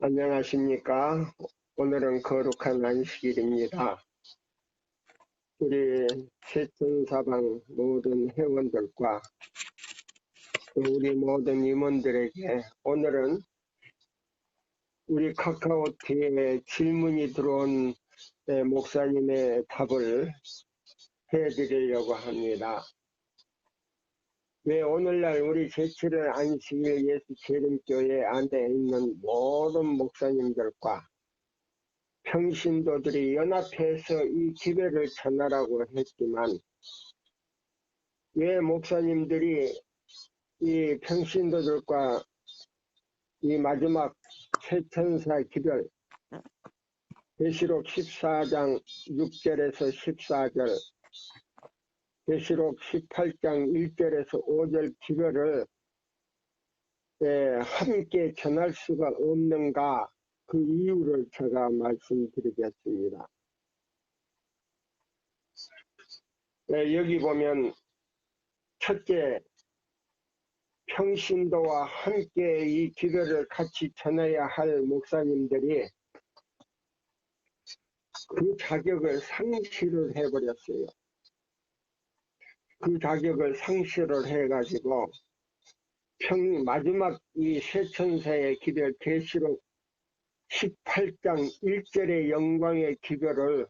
안녕하십니까? 오늘은 거룩한 안식일입니다. 우리 세천사방 모든 회원들과 또 우리 모든 임원들에게 오늘은 우리 카카오티에 질문이 들어온 목사님의 답을 해드리려고 합니다. 왜 오늘날 우리 제7일 안식일 예수 재림교회 안에 있는 모든 목사님들과 평신도들이 연합해서 이 기회를 전하라고 했지만 왜 목사님들이 이 평신도들과 이 마지막 세천사 기별 계시록 14장 6절에서 14절 계시록 18장 1절에서 5절 기별을 함께 전할 수가 없는가, 그 이유를 제가 말씀드리겠습니다. 여기 보면 첫째, 평신도와 함께 이 기별을 같이 전해야 할 목사님들이 그 자격을 상실을 해버렸어요. 그 자격을 상실을 해가지고 마지막 이 세천사의 기별 계시록 18장 1절의 영광의 기별을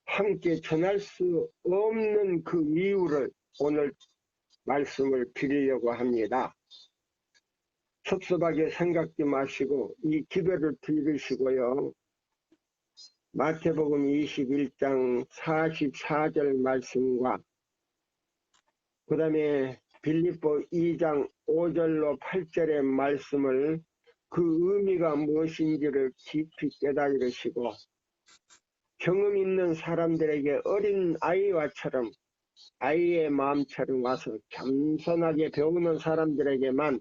함께 전할 수 없는 그 이유를 오늘 말씀을 드리려고 합니다. 섭섭하게 생각지 마시고 이 기별을 들으시고요. 마태복음 21장 44절 말씀과 그 다음에 빌립보 2장 5절로 8절의 말씀을 그 의미가 무엇인지를 깊이 깨달으시고 경험 있는 사람들에게 어린 아이와처럼 아이의 마음처럼 와서 겸손하게 배우는 사람들에게만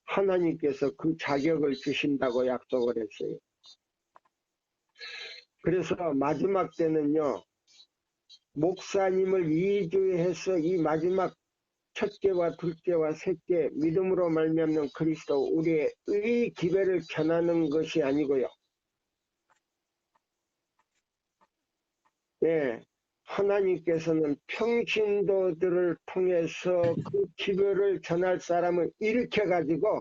하나님께서 그 자격을 주신다고 약속을 했어요. 그래서 마지막 때는요, 목사님을 이주해서 이 마지막 첫째와 둘째와 셋째 믿음으로 말미암는 그리스도 우리의 의 기별을 전하는 것이 아니고요. 하나님께서는 평신도들을 통해서 그 기별을 전할 사람을 일으켜가지고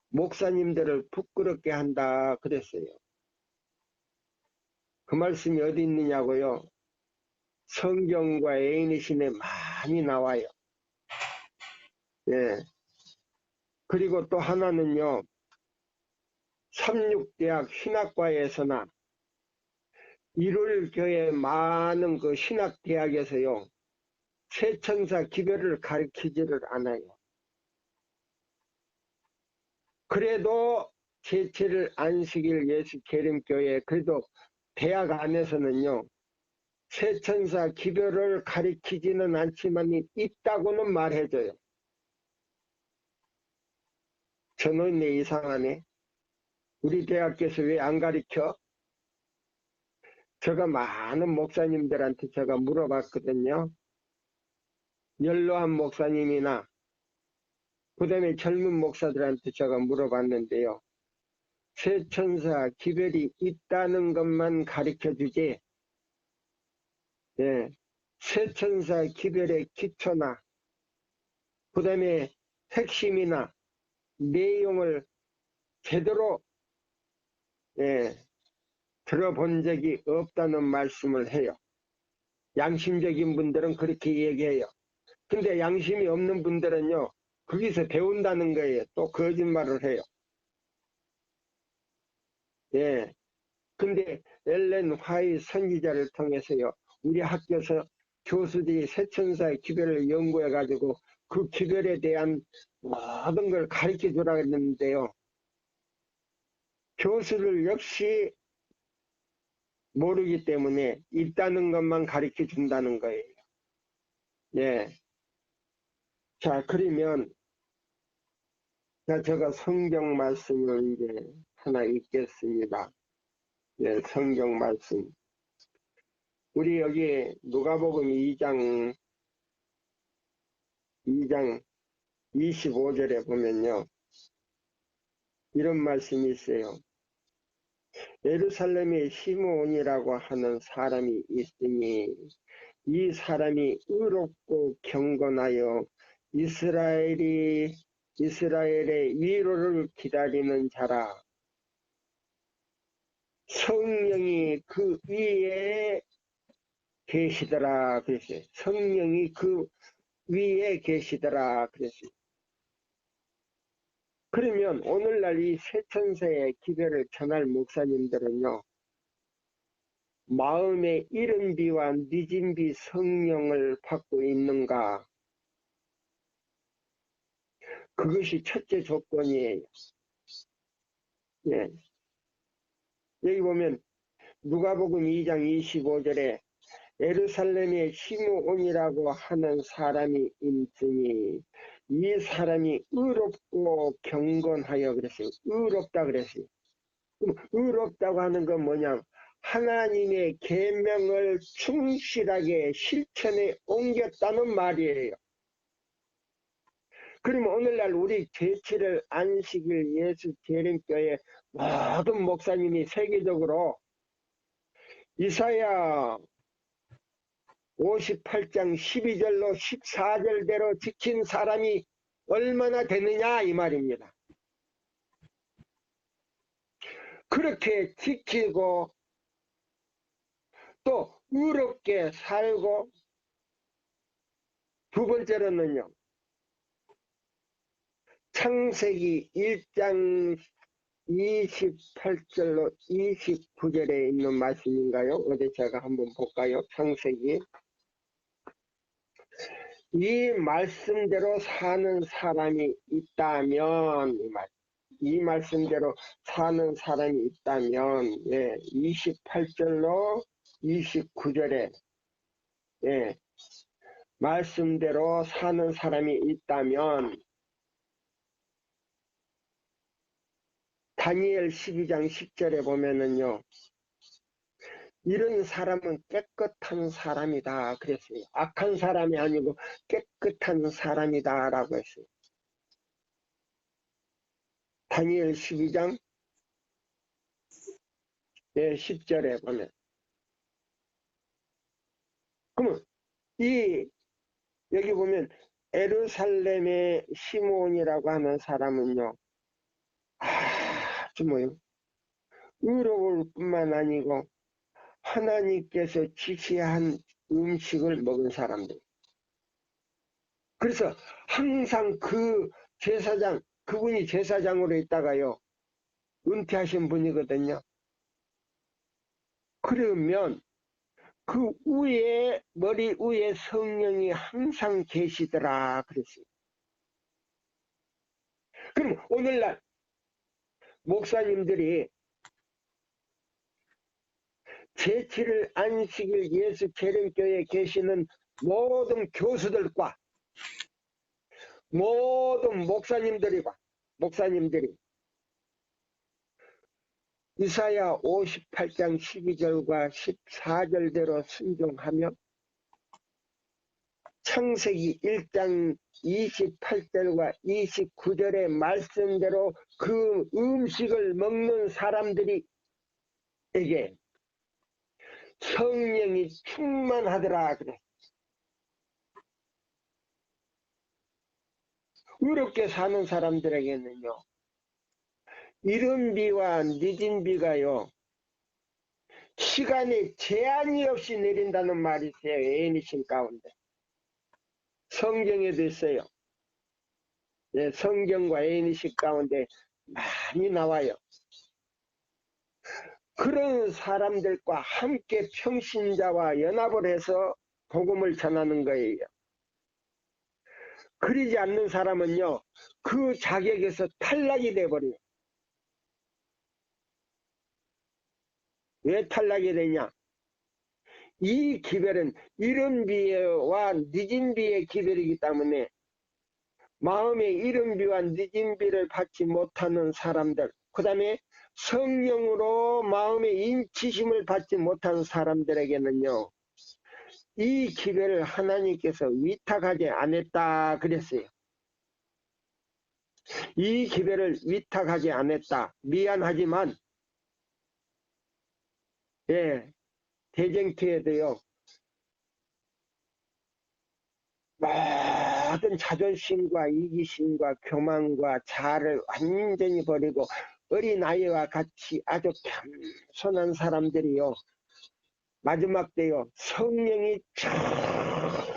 목사님들을 부끄럽게 한다 그랬어요. 그 말씀이 어디 있느냐고요? 성경과 애인이신에 많이 나와요. 그리고 또 하나는요, 삼육대학 신학과에서나 일월교회 많은 그 신학대학에서요, 세천사 기별을 가르치지를 않아요. 그래도 제7일 안식일 예수 재림교회 그래도 대학 안에서는요, 세천사 기별을 가르치지는 않지만 있다고는 말해줘요. 저는 이상하네. 우리 대학교에서 왜 안 가르쳐? 제가 많은 목사님들한테 제가 물어봤거든요. 연로한 목사님이나 그 다음에 젊은 목사들한테 제가 물어봤는데요. 세천사 기별이 있다는 것만 가르쳐주지, 세천사 기별의 기초나 그 다음에 핵심이나 내용을 제대로 들어본 적이 없다는 말씀을 해요. 양심적인 분들은 그렇게 얘기해요. 근데 양심이 없는 분들은요, 거기서 배운다는 거예요. 또 거짓말을 해요. 근데 엘렌 화이 선지자를 통해서요, 우리 학교에서 교수들이 세천사의 기별을 연구해가지고 그 기별에 대한 모든 걸 가르쳐 주라고 했는데요. 교수들 역시 모르기 때문에 있다는 것만 가르쳐 준다는 거예요. 자, 그러면 제가 성경 말씀을 이제 하나 읽겠습니다. 성경 말씀. 우리 여기 누가복음 2장 25절에 보면요. 이런 말씀이 있어요. 예루살렘에 시므온이라고 하는 사람이 있으니 이 사람이 의롭고 경건하여 이스라엘의 위로를 기다리는 자라. 성령이 그 위에 계시더라 그랬어요. 성령이 그 위에 계시더라 그랬어요. 그러면 오늘날 이 세천세의 기별을 전할 목사님들은요, 마음의 이른 비와 늦은 비 성령을 받고 있는가? 그것이 첫째 조건이에요. 예. 여기 보면 누가복음 2장 25절에 예루살렘에 시므온이라고 하는 사람이 있으니 이 사람이 의롭고 경건하여 그랬어요. 의롭다 그랬어요. 의롭다고 하는 건 뭐냐? 하나님의 계명을 충실하게 실천에 옮겼다는 말이에요. 그러면 오늘날 우리 제7일 안식일 예수 재림교회 모든 목사님이 세계적으로 이사야 58장 12절로 14절대로 지킨 사람이 얼마나 되느냐 이 말입니다. 그렇게 지키고 또 의롭게 살고, 두 번째로는요, 창세기 1장 28절로 29절에 있는 말씀인가요? 어디 제가 한번 볼까요? 창세기. 이 말씀대로 사는 사람이 있다면, 이 말씀대로 사는 사람이 있다면, 예, 28절로 29절에, 예, 말씀대로 사는 사람이 있다면, 다니엘 12장 10절에 보면은요, 이런 사람은 깨끗한 사람이다 그랬어요. 악한 사람이 아니고 깨끗한 사람이다 라고 했어요. 다니엘 12장 10절에 보면. 그러면 여기 보면 예루살렘의 시므온이라고 하는 사람은요, 아주 의로울 뿐만 아니고 하나님께서 지시한 음식을 먹은 사람들. 그래서 항상 그 제사장, 그분이 제사장으로 있다가요, 은퇴하신 분이거든요. 그러면 그 위에, 머리 위에 성령이 항상 계시더라 그랬어요. 그럼 오늘날 목사님들이 제7일 안식일 예수 재림교회에 계시는 모든 교수들과 모든 목사님들이 이사야 58장 12절과 14절대로 순종하며 창세기 1장 28절과 29절의 말씀대로 그 음식을 먹는 사람들에게 성령이 충만하더라 그래. 의롭게 사는 사람들에게는요, 이른 비와 늦은 비가요, 시간에 제한이 없이 내린다는 말이 있어요. 애니신 가운데 성경에도 있어요. 네, 성경과 애니신 가운데 많이 나와요. 그런 사람들과 함께 평신자와 연합을 해서 복음을 전하는 거예요. 그러지 않는 사람은요, 그 자격에서 탈락이 돼버려요. 왜 탈락이 되냐? 이 기별은 이른 비와 늦은 비의 기별이기 때문에 마음의 이른 비와 늦은 비를 받지 못하는 사람들, 그 다음에 성령으로 마음의 인치심을 받지 못한 사람들에게는요, 이 기별을 하나님께서 위탁하지 않았다 그랬어요. 이 기별을 위탁하지 않았다. 미안하지만 예, 대쟁투에도요 모든 자존심과 이기심과 교만과 자아를 완전히 버리고 어린아이와 같이 아주 겸손한 사람들이요 마지막 때요 성령이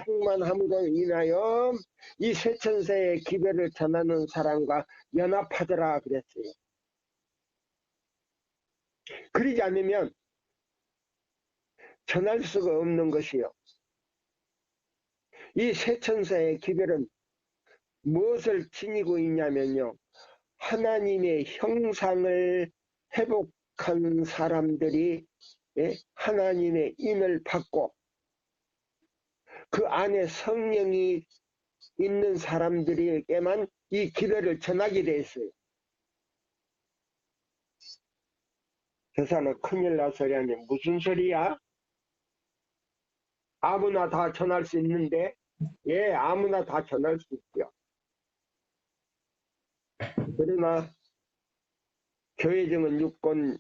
충만함으로 인하여 이 쇠천사의 기별을 전하는 사람과 연합하더라 그랬어요. 그러지 않으면 전할 수가 없는 것이요. 이 쇠천사의 기별은 무엇을 지니고 있냐면요. 하나님의 형상을 회복한 사람들이 하나님의 인을 받고 그 안에 성령이 있는 사람들에게만 이 기별을 전하게 돼 있어요. 저 사람 큰일 날 소리 아니야. 무슨 소리야? 아무나 다 전할 수 있는데 예, 아무나 다 전할 수 있죠. 그러나 교회증은 6권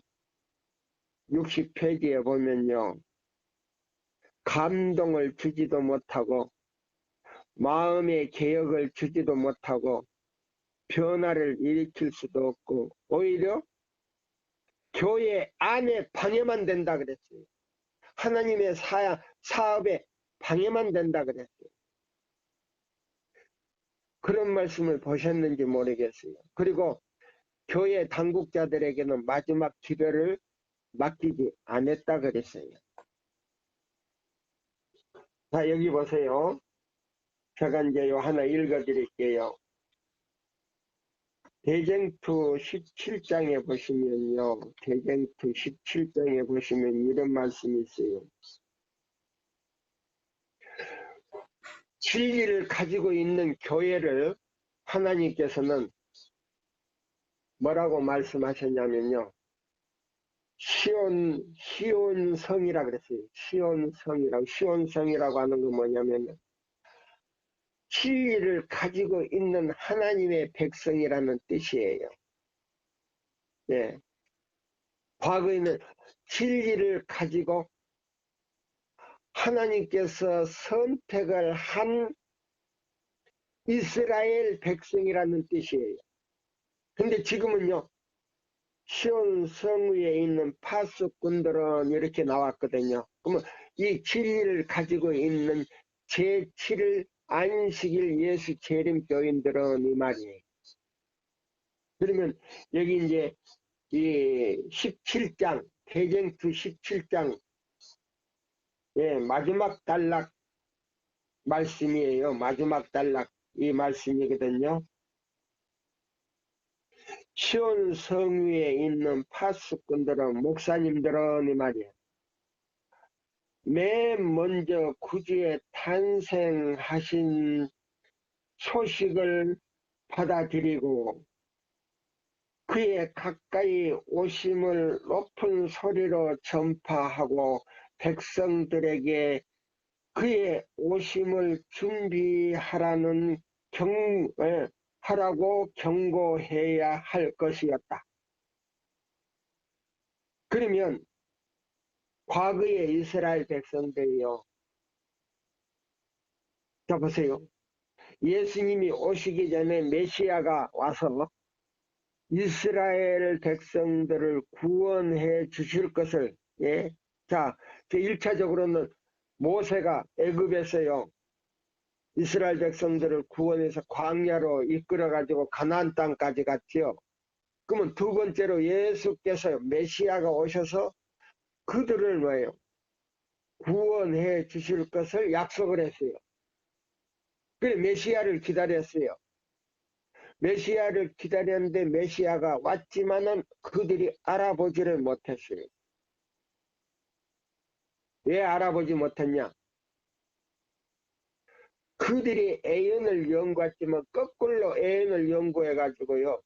60페이지에 보면요. 감동을 주지도 못하고 마음의 개혁을 주지도 못하고 변화를 일으킬 수도 없고 오히려 교회 안에 방해만 된다 그랬어요. 하나님의 사업에 방해만 된다 그랬어요. 그런 말씀을 보셨는지 모르겠어요. 그리고 교회 당국자들에게는 마지막 기별을 맡기지 않았다 그랬어요. 자, 여기 보세요. 제가 이제 요 하나 읽어 드릴게요. 대쟁투 17장에 보시면요. 대쟁투 17장에 보시면 이런 말씀이 있어요. 진리를 가지고 있는 교회를 하나님께서는 뭐라고 말씀하셨냐면요. 시온성이라 그랬어요. 시온성이라고 하는 건 뭐냐면 진리를 가지고 있는 하나님의 백성이라는 뜻이에요. 예. 과거에는 진리를 가지고 하나님께서 선택을 한 이스라엘 백성이라는 뜻이에요. 근데 지금은요. 시온성 위에 있는 파수꾼들은 이렇게 나왔거든요. 그러면 이 진리를 가지고 있는 제7일 안식일 예수 재림교인들은 이 말이에요. 그러면 여기 이제 이 17장, 대쟁투 17장, 예, 마지막 단락 말씀이에요. 마지막 단락 이 말씀이거든요. 시온 성 위에 있는 파수꾼들은 목사님들은 이 말이에요. 맨 먼저 구주의 탄생하신 소식을 받아들이고 그의 가까이 오심을 높은 소리로 전파하고 백성들에게 그의 오심을 준비하라는 하라고 경고해야 할 것이었다. 그러면 과거의 이스라엘 백성들이요. 자 보세요. 예수님이 오시기 전에 메시아가 와서 이스라엘 백성들을 구원해 주실 것을 예. 자, 1차적으로는 모세가 애굽에서요. 이스라엘 백성들을 구원해서 광야로 이끌어 가지고 가나안 땅까지 갔지요. 그러면 두 번째로 예수께서 메시아가 오셔서 그들을 뭐예요? 구원해 주실 것을 약속을 했어요. 그래 메시아를 기다렸어요. 메시아를 기다렸는데 메시아가 왔지만은 그들이 알아보지를 못했어요. 왜 알아보지 못했냐? 그들이 애언을 연구했지만 거꾸로 애언을 연구해 가지고요.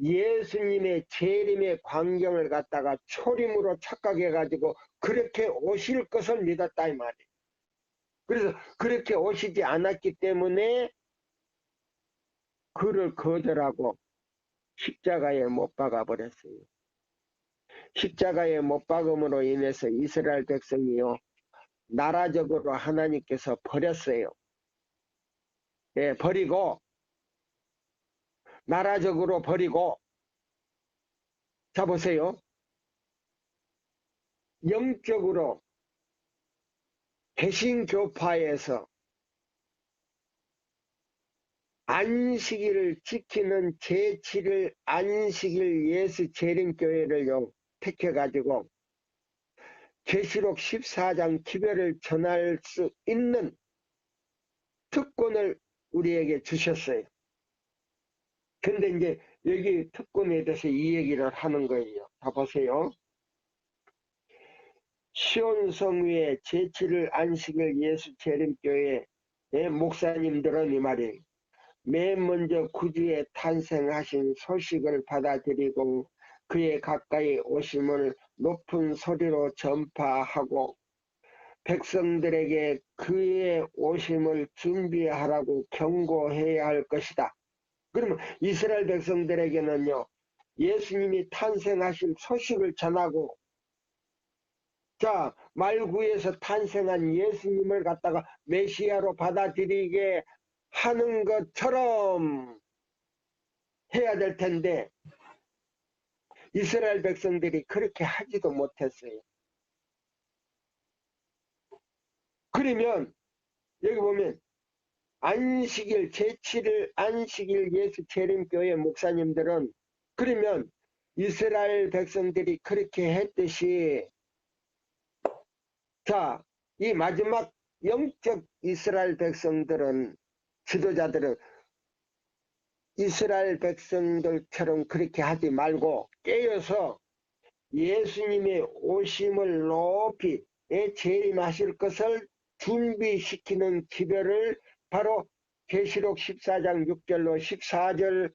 예수님의 재림의 광경을 갖다가 초림으로 착각해 가지고 그렇게 오실 것을 믿었다 이 말이에요. 그래서 그렇게 오시지 않았기 때문에 그를 거절하고 십자가에 못 박아 버렸어요. 십자가에 못 박음으로 인해서 이스라엘 백성이요, 나라적으로 하나님께서 버렸어요. 예, 버리고, 나라적으로 버리고, 자 보세요. 영적으로 개신교파에서 안식일을 지키는 제7일 안식일 예수 재림교회를요 택해가지고 계시록 14장 기별을 전할 수 있는 특권을 우리에게 주셨어요. 근데 이제 여기 특권에 대해서 이 얘기를 하는 거예요. 자 보세요. 시온성 위에 제7일 안식일 예수 재림교회의 목사님들은 이 말이에요. 맨 먼저 구주의 탄생하신 소식을 받아들이고 그의 가까이 오심을 높은 소리로 전파하고 백성들에게 그의 오심을 준비하라고 경고해야 할 것이다. 그러면 이스라엘 백성들에게는요, 예수님이 탄생하실 소식을 전하고, 자, 말구에서 탄생한 예수님을 갖다가 메시아로 받아들이게 하는 것처럼 해야 될 텐데 이스라엘 백성들이 그렇게 하지도 못했어요. 그러면 여기 보면 안식일 제7일 안식일 예수 재림교회 목사님들은 그러면 이스라엘 백성들이 그렇게 했듯이 자, 이 마지막 영적 이스라엘 백성들은 지도자들은 이스라엘 백성들처럼 그렇게 하지 말고 깨어서 예수님의 오심을 높이 재림하실 것을 준비시키는 기별을 바로 계시록 14장 6절로 14절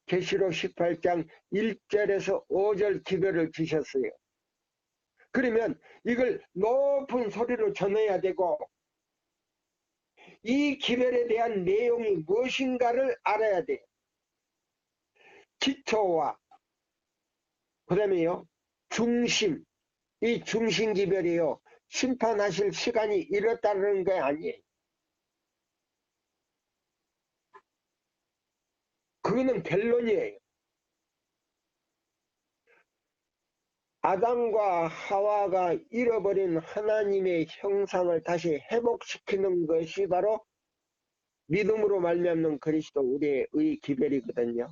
계시록 18장 1절에서 5절 기별을 주셨어요. 그러면 이걸 높은 소리로 전해야 되고 이 기별에 대한 내용이 무엇인가를 알아야 돼요. 기초와 그 다음에요 중심, 이 중심 기별이요 심판하실 시간이 이렇다는 게 아니에요. 그거는 결론이에요. 아담과 하와가 잃어버린 하나님의 형상을 다시 회복시키는 것이 바로 믿음으로 말미암는 그리스도 우리의 기별이거든요.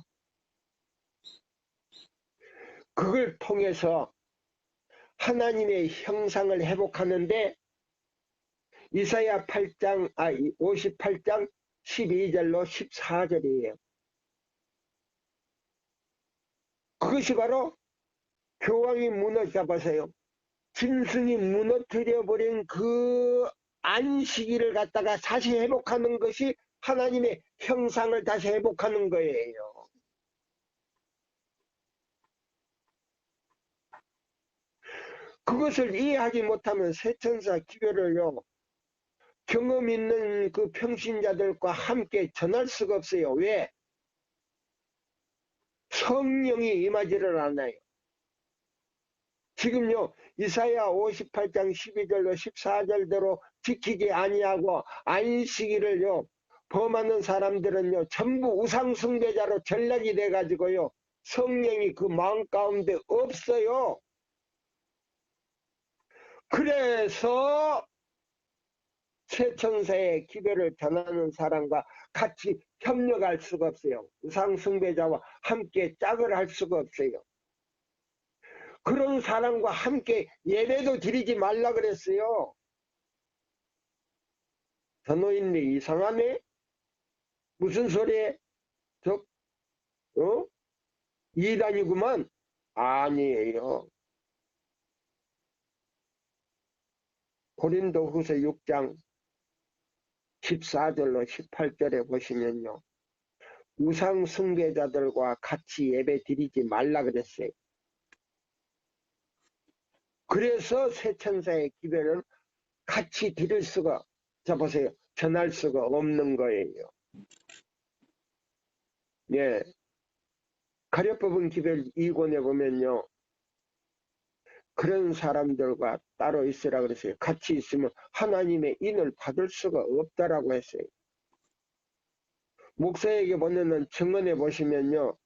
그걸 통해서 하나님의 형상을 회복하는데 이사야 58장 12절로 14절이에요. 그것이 바로 교황이 무너져보세요. 짐승이 무너뜨려버린 그 안식일을 갖다가 다시 회복하는 것이 하나님의 형상을 다시 회복하는 거예요. 그것을 이해하지 못하면 세천사 기별을요 경험 있는 그 평신자들과 함께 전할 수가 없어요. 왜? 성령이 임하지를 않아요. 지금요 이사야 58장 12절로 14절대로 지키지 아니하고 안식일을요 범하는 사람들은요 전부 우상숭배자로 전락이 돼 가지고요 성령이 그 마음 가운데 없어요. 그래서 세천사의 기별을 전하는 사람과 같이 협력할 수가 없어요. 우상숭배자와 함께 짝을 할 수가 없어요. 그런 사람과 함께 예배도 드리지 말라 그랬어요. 저 노인네 이상하네? 무슨 소리에? 이단이구만? 아니에요. 고린도후서 6장 14절로 18절에 보시면요. 우상 숭배자들과 같이 예배 드리지 말라 그랬어요. 그래서 세천사의 기별은 같이 드릴 수가, 자 보세요. 전할 수가 없는 거예요. 예, 가려법은 기별 2권에 보면요. 그런 사람들과 따로 있으라 그랬어요. 같이 있으면 하나님의 인을 받을 수가 없다라고 했어요. 목사에게 보내는 증언에 보시면요.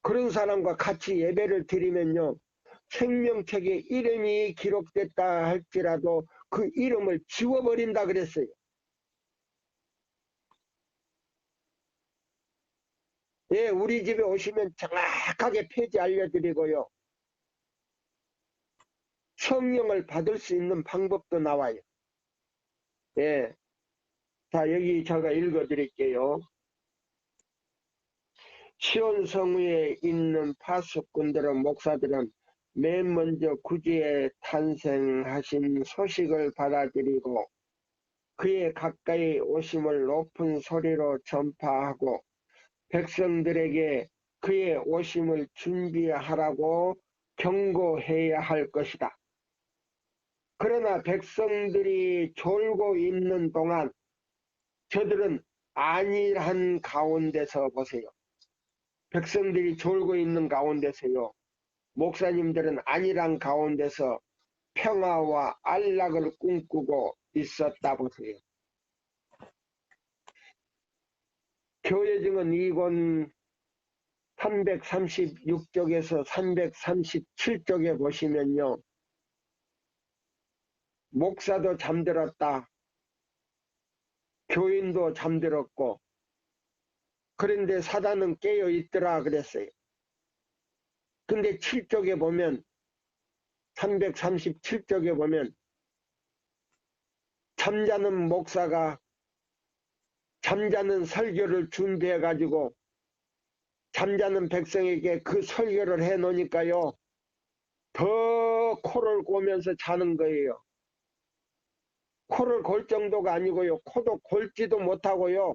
그런 사람과 같이 예배를 드리면요. 생명책에 이름이 기록됐다 할지라도 그 이름을 지워버린다 그랬어요. 예, 우리 집에 오시면 정확하게 폐지 알려드리고요. 성령을 받을 수 있는 방법도 나와요. 예. 자, 여기 제가 읽어드릴게요. 시온 성위에 있는 파수꾼들은 목사들은 맨 먼저 구주의 탄생하신 소식을 받아들이고 그의 가까이 오심을 높은 소리로 전파하고 백성들에게 그의 오심을 준비하라고 경고해야 할 것이다. 그러나 백성들이 졸고 있는 동안 저들은 안일한 가운데서 보세요. 백성들이 졸고 있는 가운데서요. 목사님들은 안일한 가운데서 평화와 안락을 꿈꾸고 있었다 보세요. 교회증은 2권 336쪽에서 337쪽에 보시면요. 목사도 잠들었다. 교인도 잠들었고 그런데 사단은 깨어 있더라 그랬어요. 근데 7쪽에 보면 337쪽에 보면 잠자는 목사가 잠자는 설교를 준비해 가지고 잠자는 백성에게 그 설교를 해 놓으니까요. 더 코를 고면서 자는 거예요. 코를 골 정도가 아니고요. 코도 골지도 못하고요.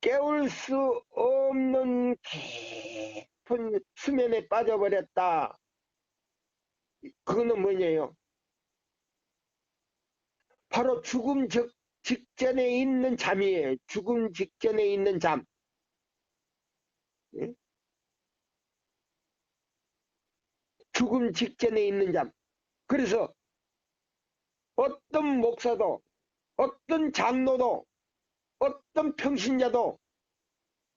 깨울 수 없는 깊은 수면에 빠져버렸다. 그거는 뭐냐요? 바로 죽음 직전에 있는 잠이에요. 죽음 직전에 있는 잠. 예? 죽음 직전에 있는 잠. 그래서 어떤 목사도 어떤 장로도 어떤 평신자도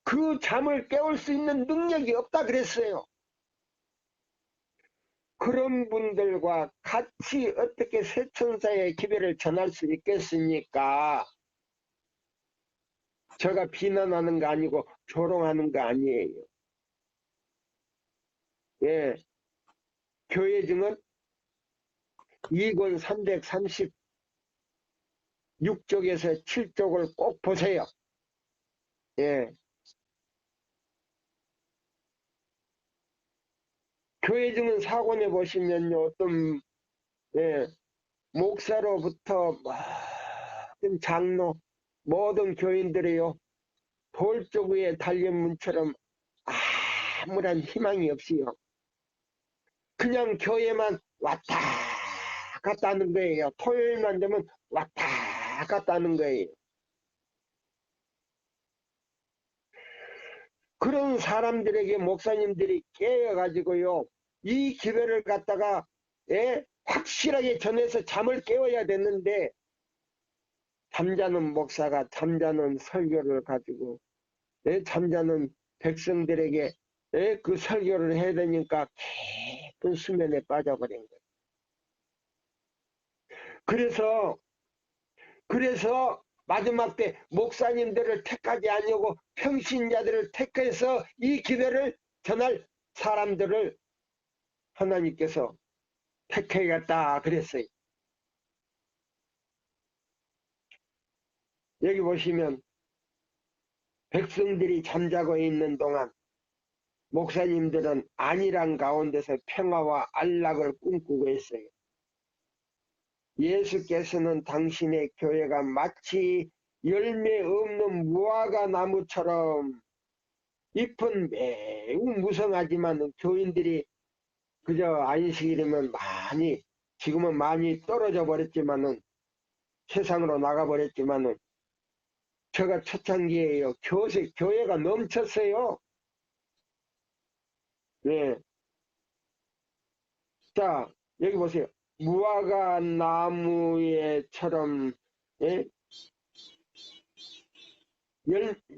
그 잠을 깨울 수 있는 능력이 없다 그랬어요. 그런 분들과 같이 어떻게 새천사의 기별을 전할 수 있겠습니까? 제가 비난하는 거 아니고 조롱하는 거 아니에요. 예, 교회증은 2권 336쪽에서 7쪽을 꼭 보세요. 예, 교회증은 4권에 보시면요, 어떤 예, 목사로부터 모든 장로, 모든 교인들이요, 돌쪽 위에 달린 문처럼 아무런 희망이 없이요. 그냥 교회만 왔다 갔다 하는 거예요. 토요일만 되면 왔다 갔다 하는 거예요. 그런 사람들에게 목사님들이 깨어가지고요. 이 기회를 갖다가 확실하게 전해서 잠을 깨워야 되는데 잠자는 목사가 잠자는 설교를 가지고 잠자는 백성들에게 그 설교를 해야 되니까 깊은 수면에 빠져버린 거예요. 그래서 마지막 때 목사님들을 택하지 아니고 평신자들을 택해서 이 기회를 전할 사람들을 하나님께서 택해야겠다 그랬어요. 여기 보시면 백성들이 잠자고 있는 동안 목사님들은 안일한 가운데서 평화와 안락을 꿈꾸고 있어요. 예수께서는 당신의 교회가 마치 열매 없는 무화과 나무처럼 잎은 매우 무성하지만 교인들이 그저 안식일이면 지금은 많이 떨어져 버렸지만은 세상으로 나가 버렸지만은 제가 초창기에요. 교회가 넘쳤어요. 예. 자, 여기 보세요. 무화과 나무에처럼, 예?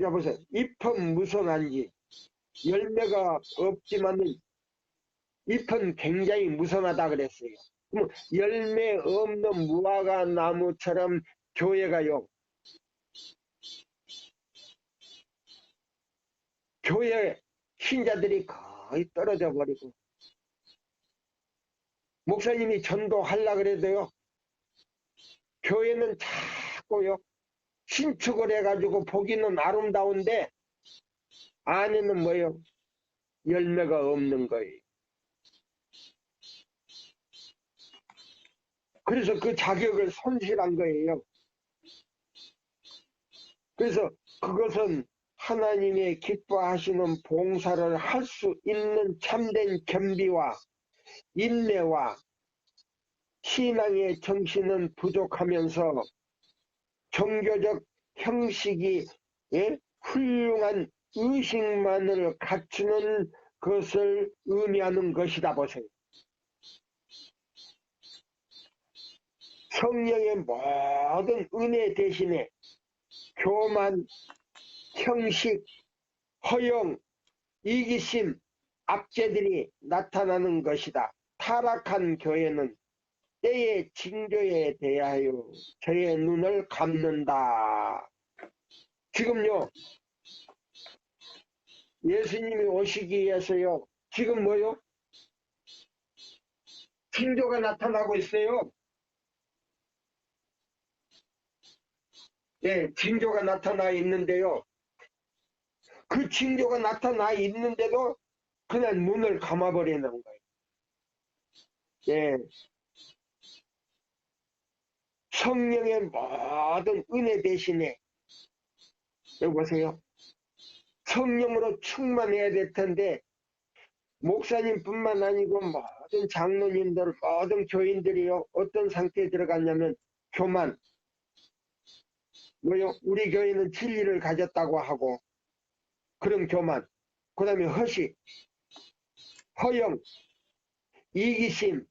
여보세요. 잎은 무성한지, 열매가 없지만 잎은 굉장히 무성하다 그랬어요. 그럼 열매 없는 무화과 나무처럼 교회가요. 교회 신자들이 거의 떨어져 버리고, 목사님이 전도하려고 그래도요, 교회는 자꾸요, 신축을 해가지고 보기는 아름다운데, 안에는 뭐예요? 열매가 없는 거예요. 그래서 그 자격을 손실한 거예요. 그래서 그것은 하나님의 기뻐하시는 봉사를 할 수 있는 참된 겸비와 인내와 신앙의 정신은 부족하면서 종교적 형식이 훌륭한 의식만을 갖추는 것을 의미하는 것이다 보세요. 성령의 모든 은혜 대신에 교만, 형식, 허용, 이기심, 압제들이 나타나는 것이다. 타락한 교회는 때의 징조에 대하여 저의 눈을 감는다. 지금요, 예수님이 오시기 위해서요, 지금 뭐요? 징조가 나타나고 있어요. 네, 징조가 나타나 있는데요. 그 징조가 나타나 있는데도 그냥 눈을 감아버리는 거예요. 예. 성령의 모든 은혜 대신에, 여기 보세요. 성령으로 충만해야 될 텐데, 목사님뿐만 아니고 모든 장로님들, 모든 교인들이요, 어떤 상태에 들어갔냐면, 교만, 뭐요? 우리 교회는 진리를 가졌다고 하고, 그런 교만, 그 다음에 허식, 허영, 이기심,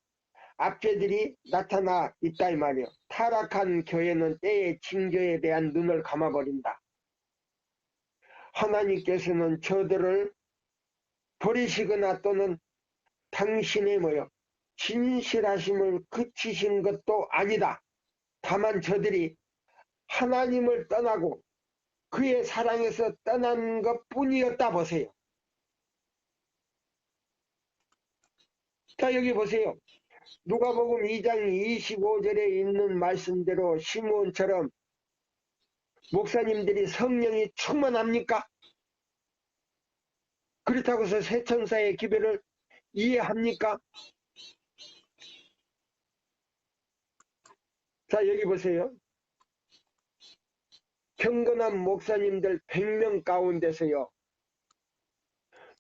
압제들이 나타나 있다 이 말이에요. 타락한 교회는 때의 징조에 대한 눈을 감아버린다. 하나님께서는 저들을 버리시거나 또는 당신의 뭐요? 진실하심을 그치신 것도 아니다. 다만 저들이 하나님을 떠나고 그의 사랑에서 떠난 것 뿐이었다 보세요. 자, 여기 보세요. 누가복음 2장 25절에 있는 말씀대로 시므온처럼 목사님들이 성령이 충만합니까? 그렇다고 해서 세천사의 기별을 이해합니까? 자, 여기 보세요. 경건한 목사님들 100명 가운데서요.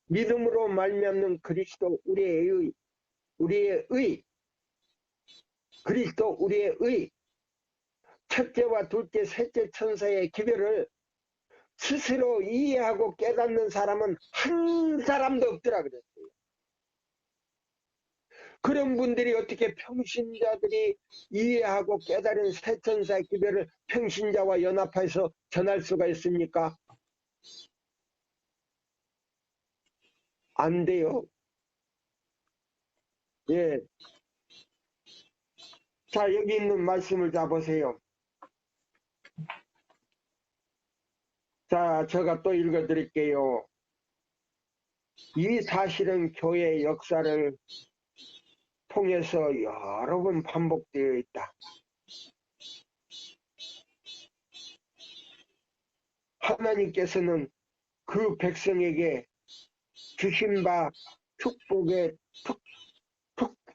믿음으로 말미암는 그리스도 우리의 그리스도 우리의 의, 첫째와 둘째, 셋째 천사의 기별을 스스로 이해하고 깨닫는 사람은 한 사람도 없더라 그랬어요. 그런 분들이 어떻게 평신자들이 이해하고 깨달은 세천사의 기별을 평신자와 연합해서 전할 수가 있습니까? 안 돼요. 예. 자, 여기 있는 말씀을 다 보세요. 자, 제가 또 읽어 드릴게요. 이 사실은 교회 역사를 통해서 여러 번 반복되어 있다. 하나님께서는 그 백성에게 주신 바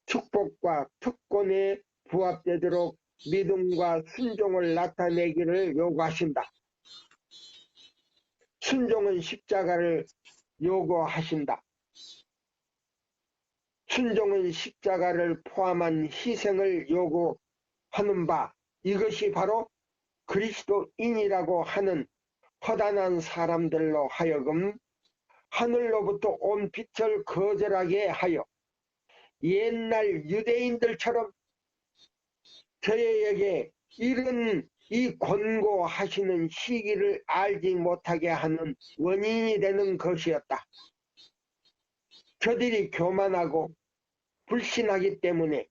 축복과 특권에 부합되도록 믿음과 순종을 나타내기를 요구하신다. 순종은 십자가를 요구하신다. 순종은 십자가를 포함한 희생을 요구하는 바, 이것이 바로 그리스도인이라고 하는 허단한 사람들로 하여금 하늘로부터 온 빛을 거절하게 하여 옛날 유대인들처럼 저희에게 이런 이 권고하시는 시기를 알지 못하게 하는 원인이 되는 것이었다. 저들이 교만하고 불신하기 때문에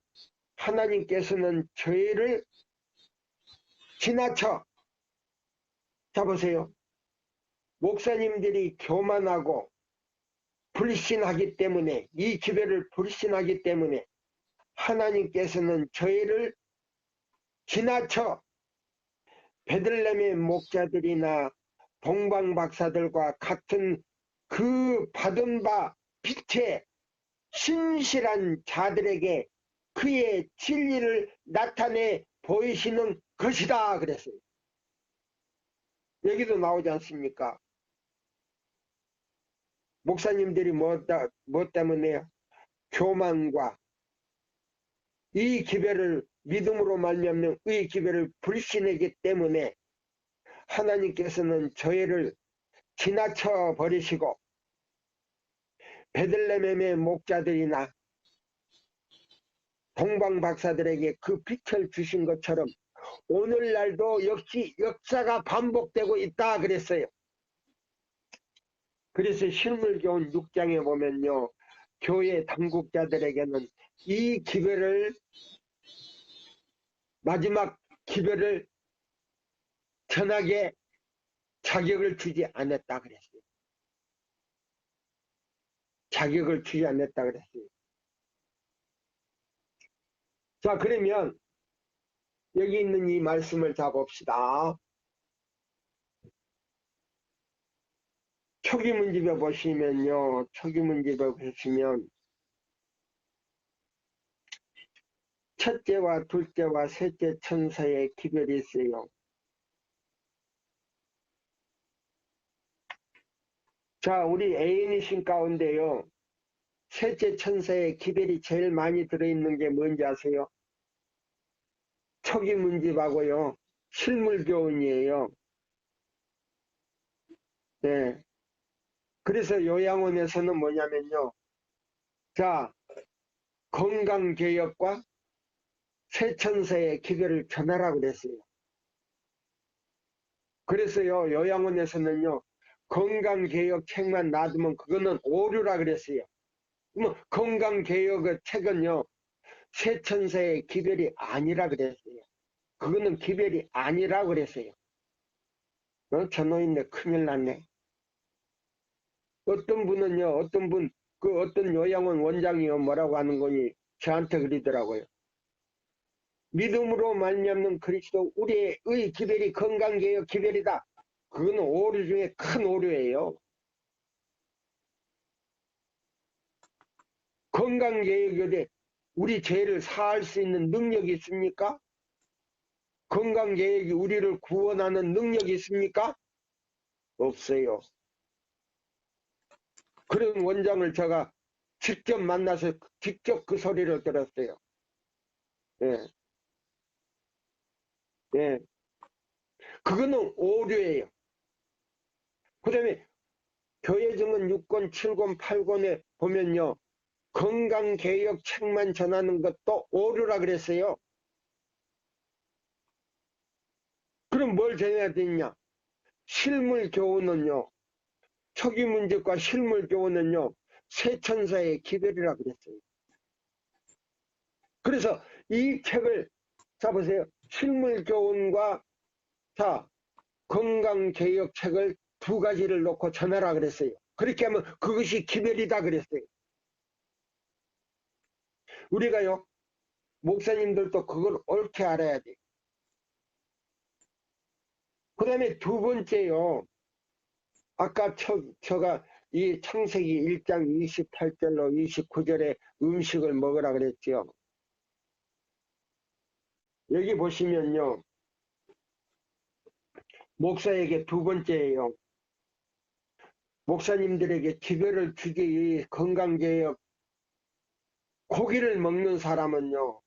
하나님께서는 저희를 지나쳐, 자 보세요. 목사님들이 교만하고 불신하기 때문에, 이 기별을 불신하기 때문에 하나님께서는 저희를 지나쳐 베들레헴의 목자들이나 동방박사들과 같은 그 받은 바 빛의 신실한 자들에게 그의 진리를 나타내 보이시는 것이다 그랬어요. 여기도 나오지 않습니까? 목사님들이 뭐 때문에요? 교만과 이 기별을 믿음으로 말미암는 의 기별을 불신하기 때문에 하나님께서는 저희를 지나쳐 버리시고 베들레헴의 목자들이나 동방박사들에게 그 빛을 주신 것처럼 오늘날도 역시 역사가 반복되고 있다 그랬어요. 그래서 실물교훈 6장에 보면요, 교회 당국자들에게는 이 기별을, 마지막 기별을 전하게 자격을 주지 않았다 그랬어요. 자격을 주지 않았다 그랬어요. 자, 그러면 여기 있는 이 말씀을 잡읍시다. 초기문집에 보시면요, 초기문집에 보시면 첫째와 둘째와 셋째 천사의 기별이 있어요. 자, 우리 애인이신 가운데요, 셋째 천사의 기별이 제일 많이 들어있는 게 뭔지 아세요? 초기문집하고요, 실물교훈이에요. 네. 그래서 요양원에서는 뭐냐면요, 자, 건강개혁과 새천사의 기별을 전하라고 그랬어요. 그래서요, 요양원에서는요, 건강개혁 책만 놔두면 그거는 오류라 그랬어요. 그러면 건강개혁의 책은요, 새천사의 기별이 아니라 그랬어요. 그거는 기별이 아니라 그랬어요. 저노인네 큰일 났네. 어떤 분은요, 어떤 요양원 원장이요, 뭐라고 하는 거니, 저한테 그러더라고요. 믿음으로 말미암는 그리스도 우리의 기별이 건강개혁 기별이다. 그거는 오류 중에 큰 오류예요. 건강개혁에 우리 죄를 사할 수 있는 능력이 있습니까? 건강개혁이 우리를 구원하는 능력이 있습니까? 없어요. 그런 원장을 제가 직접 만나서 직접 그 소리를 들었어요. 예. 예. 그거는 오류예요. 그 다음에 교회증언 6권, 7권, 8권에 보면요, 건강개혁 책만 전하는 것도 오류라 그랬어요. 그럼 뭘 전해야 되냐? 실물교훈은요, 초기문집과 실물교훈은요, 새천사의 기별이라 그랬어요. 그래서 이 책을, 자 보세요. 실물교훈과 자 건강개혁 책을 두 가지를 놓고 전하라 그랬어요. 그렇게 하면 그것이 기별이다 그랬어요. 우리가요, 목사님들도 그걸 옳게 알아야 돼. 그 다음에 두 번째요, 아까 제가 이 창세기 1장 28절로 29절에 음식을 먹으라 그랬죠. 여기 보시면요, 목사에게 두 번째예요. 목사님들에게 기별을 주기 위해 건강개혁, 고기를 먹는 사람은요,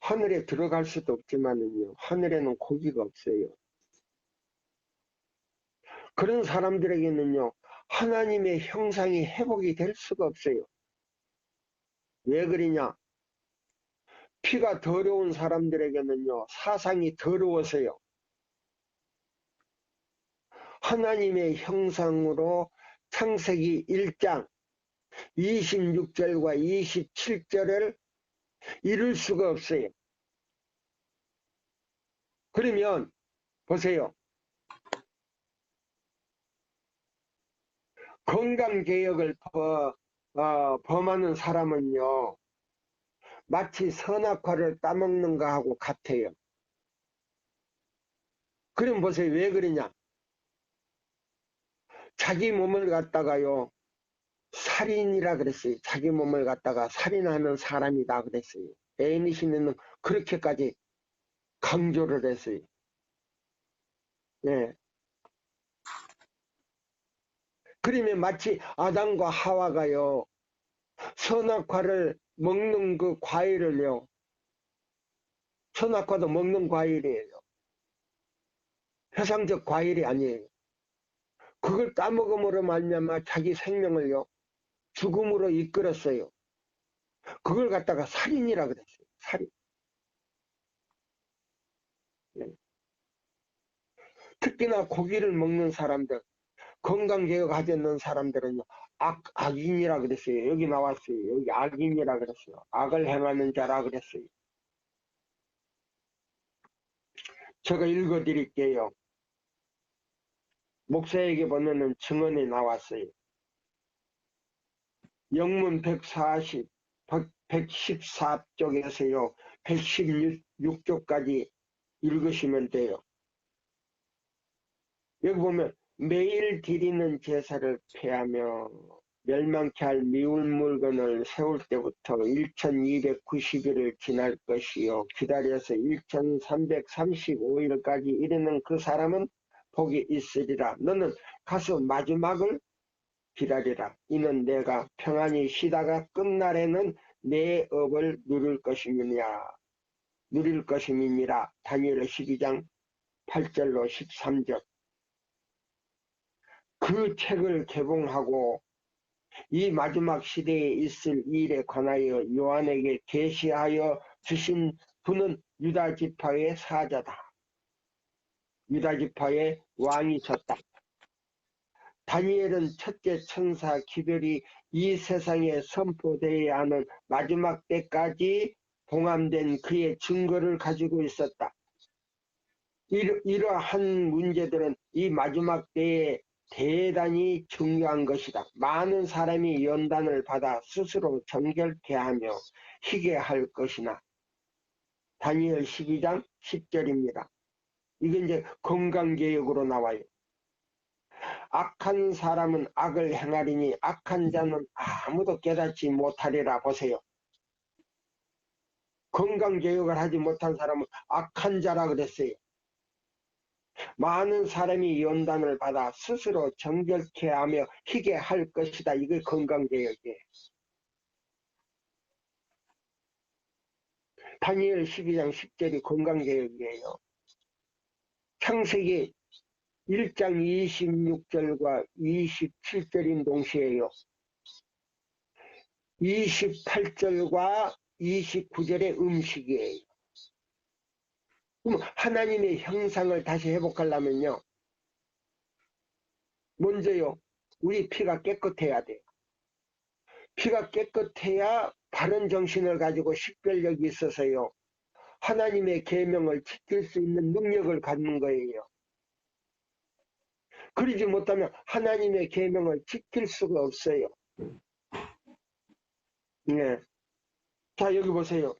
하늘에 들어갈 수도 없지만은요, 하늘에는 고기가 없어요. 그런 사람들에게는요, 하나님의 형상이 회복이 될 수가 없어요. 왜 그러냐? 피가 더러운 사람들에게는요, 사상이 더러워서요. 하나님의 형상으로 창세기 1장 26절과 27절을 이룰 수가 없어요. 그러면 보세요. 건강개혁을 범하는 사람은요, 마치 선악과를 따먹는 거하고 같아요. 그럼 보세요. 왜 그러냐? 자기 몸을 갖다가요, 살인이라 그랬어요. 자기 몸을 갖다가 살인하는 사람이다 그랬어요. 에이미시는 그렇게까지 강조를 했어요. 예. 그러면 마치 아담과 하와가요, 선악과를 먹는 그 과일을요, 선악과도 먹는 과일이에요. 세상적 과일이 아니에요. 그걸 따먹음으로 말미암아 자기 생명을요, 죽음으로 이끌었어요. 그걸 갖다가 살인이라 그랬어요. 살인. 예. 특히나 고기를 먹는 사람들, 건강개혁 하지 않는 사람들은요, 악인이라 그랬어요. 여기 나왔어요. 여기 악인이라 그랬어요. 악을 행하는 자라 그랬어요. 제가 읽어 드릴게요. 목사에게 보내는 증언이 나왔어요. 영문 140, 114쪽에서요, 116쪽까지 읽으시면 돼요. 여기 보면 매일 드리는 제사를 폐하며 멸망케 할 미울 물건을 세울 때부터 1290일을 지날 것이요. 기다려서 1335일까지 이르는 그 사람은 복이 있으리라. 너는 가서 마지막을 기다리라. 이는 내가 평안히 쉬다가 끝날에는 내 업을 누릴 것임이니라. 다니엘 12장 8절로 13절. 그 책을 개봉하고 이 마지막 시대에 있을 일에 관하여 요한에게 계시하여 주신 분은 유다 지파의 사자다. 유다 지파의 왕이셨다. 다니엘은 첫째 천사 기별이 이 세상에 선포되어야 하는 마지막 때까지 봉함된 그의 증거를 가지고 있었다. 이러한 문제들은 이 마지막 때에 대단히 중요한 것이다. 많은 사람이 연단을 받아 스스로 정결케 하며 희게 할 것이나. 다니엘 12장 10절입니다. 이게 이제 건강개혁으로 나와요. 악한 사람은 악을 행하리니 악한 자는 아무도 깨닫지 못하리라. 보세요. 건강개혁을 하지 못한 사람은 악한 자라 그랬어요. 많은 사람이 연단을 받아 스스로 정결케 하며 희게 할 것이다. 이게 건강개혁이에요. 다니엘 12장 10절이 건강개혁이에요. 창세기 1장 26절과 27절인 동시에요. 28절과 29절의 음식이에요. 그럼 하나님의 형상을 다시 회복하려면요. 먼저요. 우리 피가 깨끗해야 돼요. 피가 깨끗해야 바른 정신을 가지고 식별력이 있어서요. 하나님의 계명을 지킬 수 있는 능력을 갖는 거예요. 그러지 못하면 하나님의 계명을 지킬 수가 없어요. 네. 자, 여기 보세요.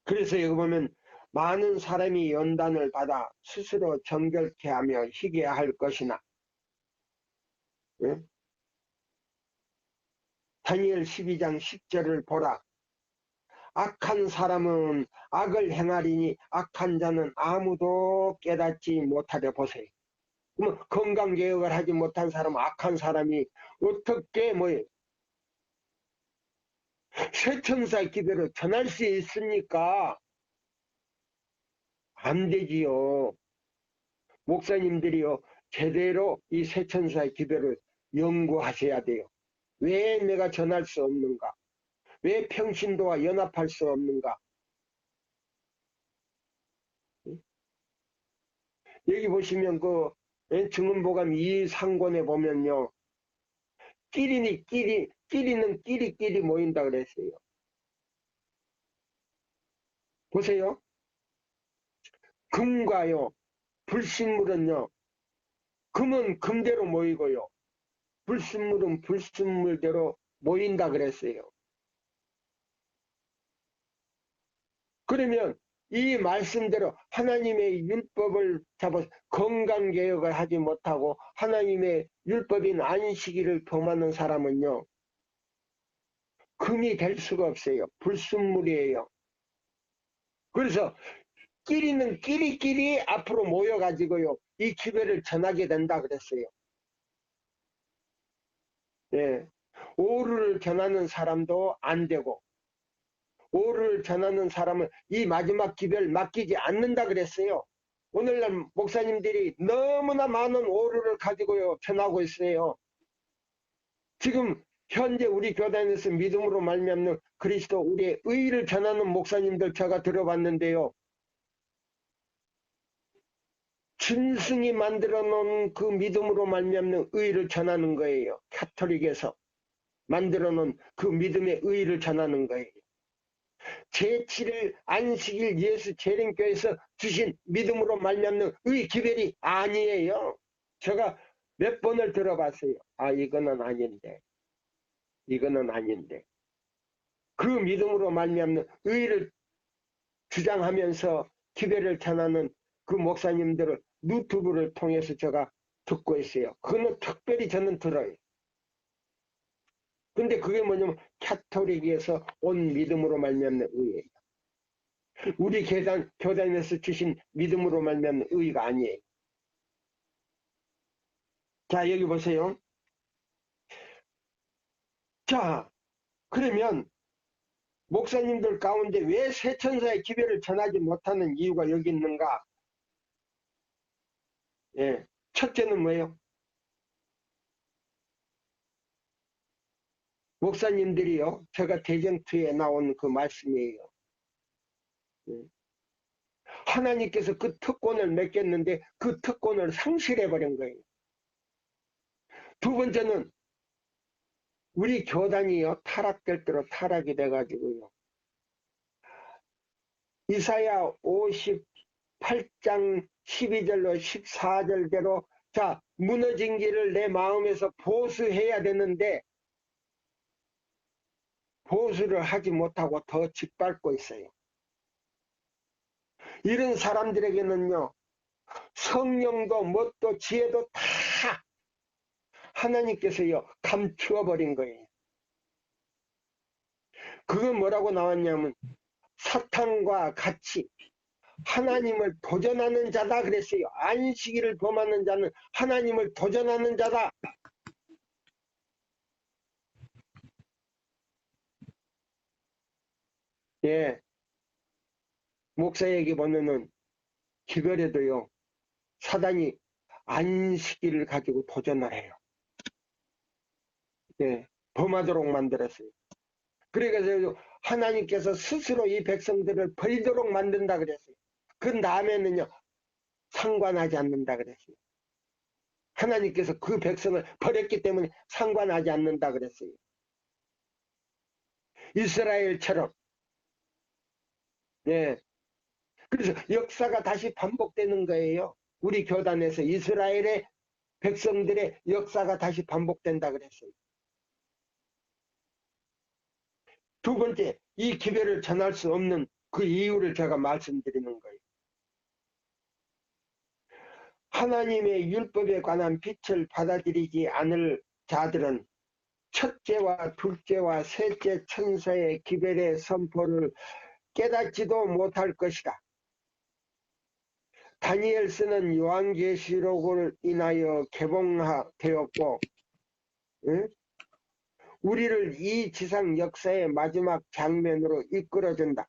그래서 여기 보면 많은 사람이 연단을 받아 스스로 정결케 하며 희게 할 것이나. 네? 다니엘 12장 10절을 보라. 악한 사람은 악을 행하리니 악한 자는 아무도 깨닫지 못하려. 보세요. 그러면 건강개혁을 하지 못한 사람은 악한 사람이 어떻게 새천사 기별을 전할 수 있습니까? 안 되지요. 목사님들이요, 제대로 이 세천사의 기별을 연구하셔야 돼요. 왜 내가 전할 수 없는가? 왜 평신도와 연합할 수 없는가? 여기 보시면 그 증언보감 2상권에 보면요. 끼리는 끼리끼리 모인다 그랬어요. 보세요. 금과요. 불신물은요. 금은 금대로 모이고요. 불순물은 불순물대로 모인다 그랬어요. 그러면 이 말씀대로 하나님의 율법을 잡아 건강개혁을 하지 못하고 하나님의 율법인 안식일을 범하는 사람은요. 금이 될 수가 없어요. 불순물이에요. 그래서 끼리는 끼리끼리 앞으로 모여가지고요. 이 기별을 전하게 된다 그랬어요. 예. 오류를 전하는 사람도 안 되고 오류를 전하는 사람은 이 마지막 기별 맡기지 않는다 그랬어요. 오늘날 목사님들이 너무나 많은 오류를 가지고요 전하고 있어요. 지금 현재 우리 교단에서 믿음으로 말미암는 그리스도 우리의 의를 전하는 목사님들 제가 들어봤는데요. 짐승이 만들어 놓은 그 믿음으로 말미암는 의를 전하는 거예요. 카톨릭에서 만들어 놓은 그 믿음의 의를 전하는 거예요. 제7일 안식일 예수 재림교에서 주신 믿음으로 말미암는 의 기별이 아니에요. 제가 몇 번을 들어봤어요. 아 이거는 아닌데 이거는 아닌데 그 믿음으로 말미암는 의를 주장하면서 기별을 전하는 그 목사님들을 유튜브를 통해서 제가 듣고 있어요. 그거는 특별히 저는 들어요. 근데 그게 뭐냐면 카톨릭에서 온 믿음으로 말미암는 의예요. 우리 교단에서 주신 믿음으로 말미암는 의가 아니에요. 자 여기 보세요. 자 그러면 목사님들 가운데 왜 세천사의 기별을 전하지 못하는 이유가 여기 있는가? 예, 첫째는 뭐예요? 목사님들이요. 제가 대전투에 나온 그 말씀이에요. 예. 하나님께서 그 특권을 맡겼는데 그 특권을 상실해버린 거예요. 두 번째는 우리 교단이요. 타락될 대로 타락이 돼가지고요. 이사야 58장 12절로 14절대로 자 무너진 길을 내 마음에서 보수해야 되는데 보수를 하지 못하고 더 짓밟고 있어요. 이런 사람들에게는요. 성령도 뭣도 지혜도 다 하나님께서요 감추어 버린 거예요. 그건 뭐라고 나왔냐면 사탄과 같이 하나님을 도전하는 자다 그랬어요. 안식일을 범하는 자는 하나님을 도전하는 자다. 예, 목사에게 보면은 기별에도요 사단이 안식일을 가지고 도전을 해요. 예, 범하도록 만들었어요. 그래서 하나님께서 스스로 이 백성들을 버리도록 만든다 그랬어요. 그 다음에는요 상관하지 않는다 그랬어요. 하나님께서 그 백성을 버렸기 때문에 상관하지 않는다 그랬어요. 이스라엘처럼. 예. 그래서 역사가 다시 반복되는 거예요. 우리 교단에서 이스라엘의 백성들의 역사가 다시 반복된다 그랬어요. 두 번째, 이 기별을 전할 수 없는 그 이유를 제가 말씀드리는 거예요. 하나님의 율법에 관한 빛을 받아들이지 않을 자들은 첫째와 둘째와 셋째 천사의 기별의 선포를 깨닫지도 못할 것이다. 다니엘서는 요한계시록을 인하여 개봉되었고 응? 우리를 이 지상 역사의 마지막 장면으로 이끌어준다.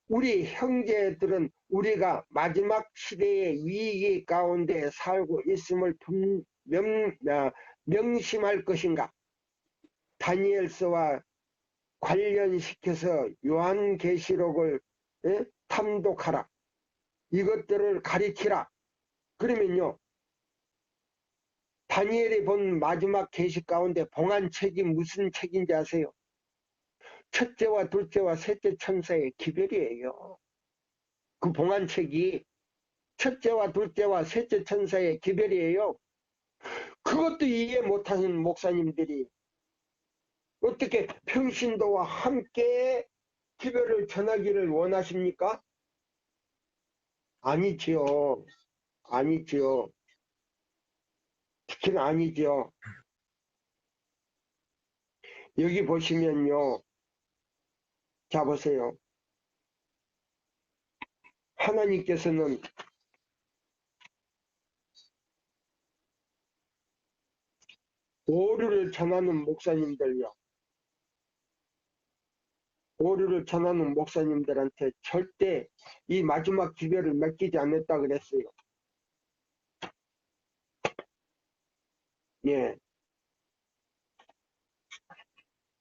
우리 형제들은 우리가 마지막 시대의 위기 가운데 살고 있음을 명심할 것인가? 다니엘서와 관련시켜서 요한계시록을 탐독하라. 이것들을 가리키라. 그러면요, 다니엘이 본 마지막 계시 가운데 봉한 책이 무슨 책인지 아세요? 첫째와 둘째와 셋째 천사의 기별이에요. 그 봉한 책이 첫째와 둘째와 셋째 천사의 기별이에요. 그것도 이해 못하는 목사님들이 어떻게 평신도와 함께 기별을 전하기를 원하십니까? 아니지요. 아니지요. 특히나 아니죠. 여기 보시면요. 자, 보세요. 하나님께서는 오류를 전하는 목사님들요. 오류를 전하는 목사님들한테 절대 이 마지막 기별을 맡기지 않았다 그랬어요. 예.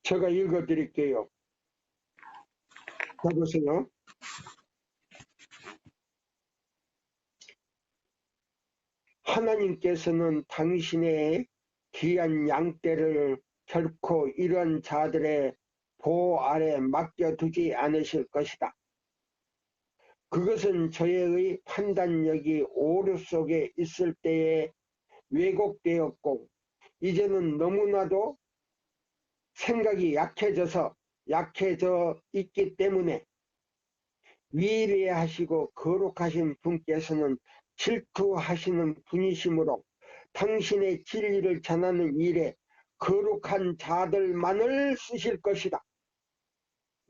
제가 읽어 드릴게요. 자, 보세요. 하나님께서는 당신의 귀한 양떼를 결코 이런 자들의 보호 아래 맡겨두지 않으실 것이다. 그것은 저의 판단력이 오류 속에 있을 때에 왜곡되었고 이제는 너무나도 생각이 약해져 있기 때문에 위대하시고 거룩하신 분께서는 질투하시는 분이시므로 당신의 진리를 전하는 일에 거룩한 자들만을 쓰실 것이다.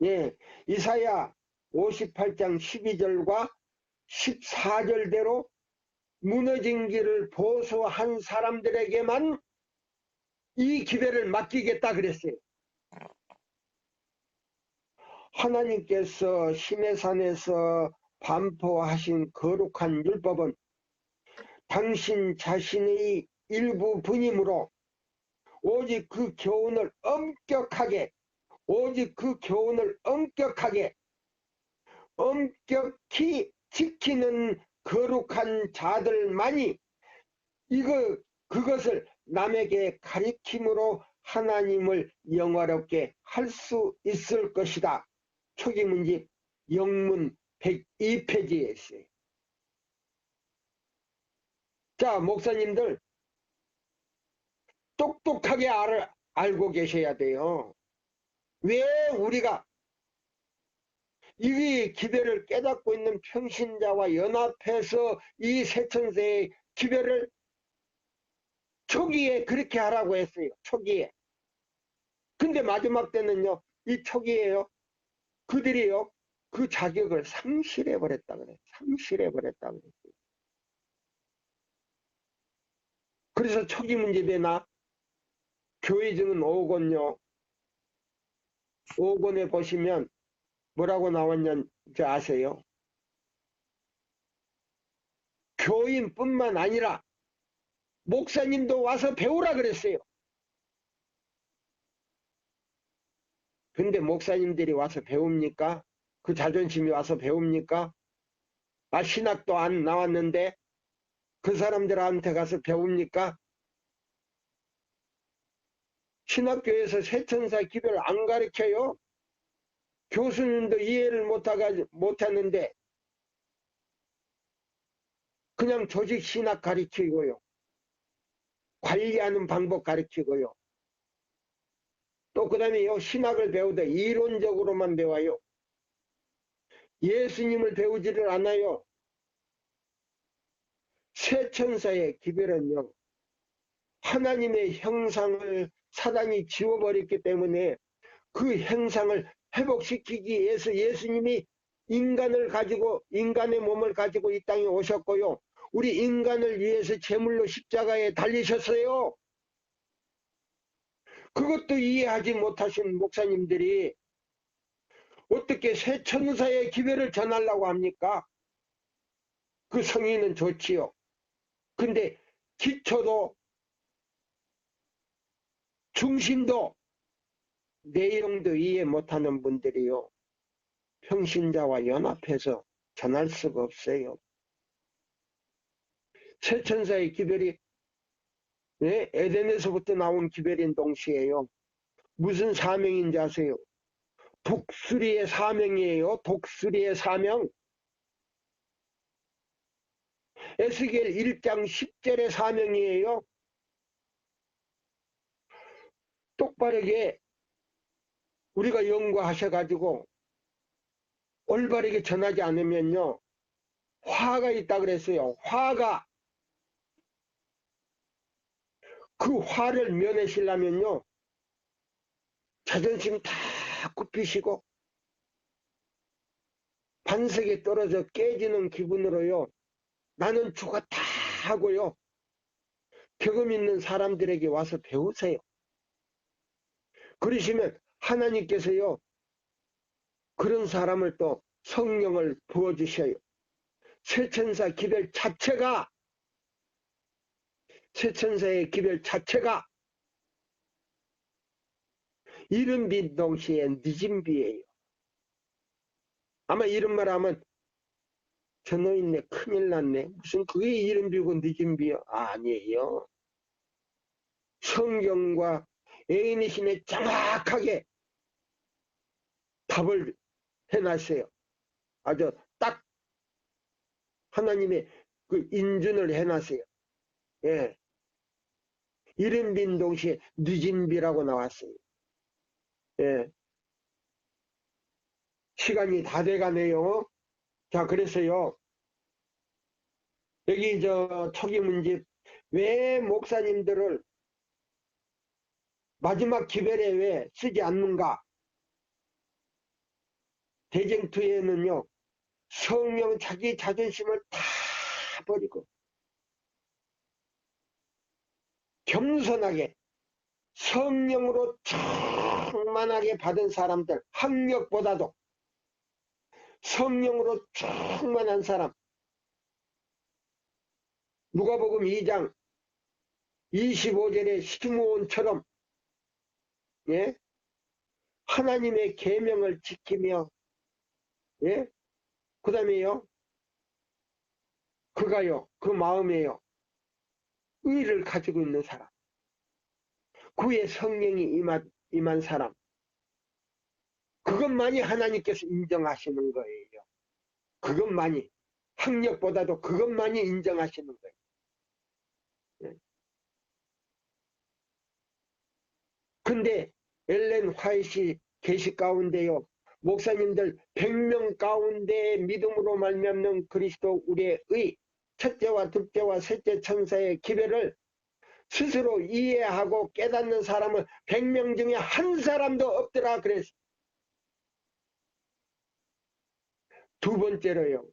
예, 이사야 58장 12절과 14절대로 무너진 길을 보수한 사람들에게만 이 기별을 맡기겠다 그랬어요. 하나님께서 시내산에서 반포하신 거룩한 율법은 당신 자신의 일부 분이므로 오직 그 교훈을 엄격히 지키는 거룩한 자들만이 그것을 남에게 가리킴으로 하나님을 영화롭게 할 수 있을 것이다. 초기문집 영문 102페이지에 있어요. 자, 목사님들 똑똑하게 알고 계셔야 돼요. 왜 우리가 이 기별을 깨닫고 있는 평신자와 연합해서 이 세천세의 기별을 초기에 그렇게 하라고 했어요. 초기에. 근데 마지막 때는요, 이 초기에요, 그들이요, 그 자격을 상실해버렸다 그래요. 상실해버렸다 그랬어요. 그래서 초기 문집에나 교회 증은 5권요. 5권에 보시면 뭐라고 나왔는지 아세요? 교인뿐만 아니라 목사님도 와서 배우라 그랬어요. 근데 목사님들이 와서 배웁니까? 그 자존심이 와서 배웁니까? 신학도 안 나왔는데 그 사람들한테 가서 배웁니까? 신학교에서 세천사 기별 안 가르쳐요. 교수님도 이해를 못하는데 그냥 조직 신학 가르치고요. 관리하는 방법 가르치고요. 또 그 다음에 신학을 배우다 이론적으로만 배워요. 예수님을 배우지를 않아요. 세천사의 기별은요, 하나님의 형상을 사단이 지워버렸기 때문에 그 형상을 회복시키기 위해서 예수님이 인간의 몸을 가지고 이 땅에 오셨고요. 우리 인간을 위해서 제물로 십자가에 달리셨어요. 그것도 이해하지 못하신 목사님들이 어떻게 새 천사의 기별을 전하려고 합니까? 그 성의는 좋지요. 근데 기초도 중심도 내용도 이해 못하는 분들이요. 평신자와 연합해서 전할 수가 없어요. 새 천사의 기별이 에덴에서부터 나온 기별인 동시에요. 무슨 사명인지 아세요? 독수리의 사명이에요. 독수리의 사명. 에스겔 1장 10절의 사명이에요. 똑바르게 우리가 연구하셔가지고 올바르게 전하지 않으면요. 화가 있다 그랬어요. 화가. 그 화를 면하시려면요. 자존심 다 굽히시고 반석에 떨어져 깨지는 기분으로요. 나는 죽었다 하고요. 경험 있는 사람들에게 와서 배우세요. 그러시면 하나님께서요. 그런 사람을 또 성령을 부어주셔요. 새천사 기별 자체가 새천사의 기별 자체가 이른 비 동시에 늦은 비예요. 아마 이런 말 하면 저 노인네 큰일 났네. 무슨 그게 이른 비고 늦은 비요? 아니에요. 성경과 애인이신에 정확하게 답을 해놨어요. 아주 딱 하나님의 그 인준을 해놨어요. 예. 이른 빈 동시에 늦은 비라고 나왔어요. 예. 시간이 다 돼가네요. 자, 그래서요. 여기 저 초기문집 왜 목사님들을 마지막 기별에 왜 쓰지 않는가? 대쟁투에는요. 성령 자기 자존심을 다 버리고 겸손하게 성령으로 충만하게 받은 사람들, 학력보다도 성령으로 충만한 사람. 누가복음 2장 25절의 시므온처럼 예? 하나님의 계명을 지키며 예? 그 다음에요. 그가요. 그 마음에요. 의를 가지고 있는 사람. 그의 성령이 임한 사람. 그것만이 하나님께서 인정하시는 거예요. 그것만이. 학력보다도 그것만이 인정하시는 거예요. 예. 근데 엘렌 화이트 계시 가운데요. 목사님들 100명 가운데 믿음으로 말미암는 그리스도 우리의 의 첫째와 둘째와 셋째 천사의 기별을 스스로 이해하고 깨닫는 사람은 100명 중에 한 사람도 없더라 그랬어. 두 번째로요.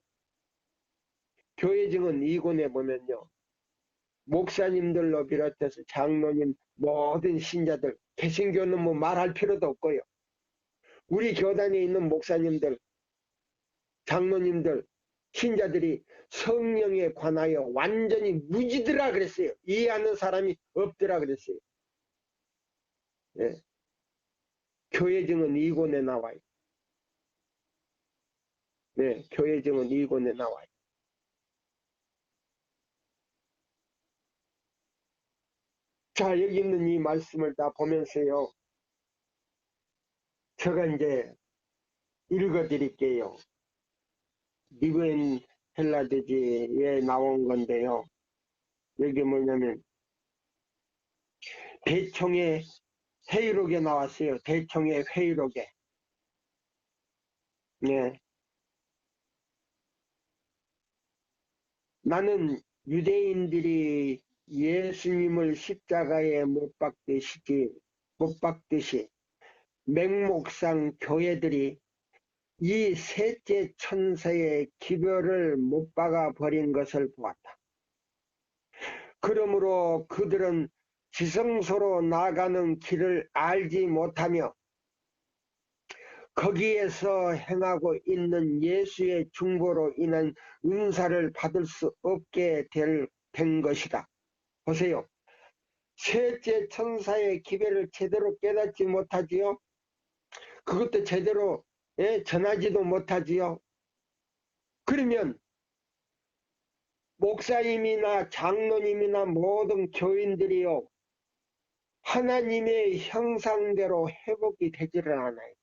교회증은 2권에 보면요. 목사님들로 비롯해서 장로님 모든 신자들 개신교는 뭐 말할 필요도 없고요. 우리 교단에 있는 목사님들 장로님들 신자들이 성령에 관하여 완전히 무지더라 그랬어요. 이해하는 사람이 없더라 그랬어요. 예. 교회증은 2권에 나와요. 네, 교회증은 2권에 나와요. 자, 여기 있는 이 말씀을 다 보면서요. 제가 이제 읽어드릴게요. 리브엔 헬라데지에 나온 건데요. 여기 뭐냐면 대총의 회의록에 나왔어요. 대총의 회의록에. 네. 나는 유대인들이 예수님을 십자가에 못 박듯이 맹목상 교회들이 이 셋째 천사의 기별을 못 박아 버린 것을 보았다. 그러므로 그들은 지성소로 나가는 길을 알지 못하며 거기에서 행하고 있는 예수의 중보로 인한 은사를 받을 수 없게 된 것이다. 보세요. 셋째 천사의 기별을 제대로 깨닫지 못하지요. 그것도 제대로 전하지도 못하지요. 그러면 목사님이나 장로님이나 모든 교인들이요, 하나님의 형상대로 회복이 되지를 않아요.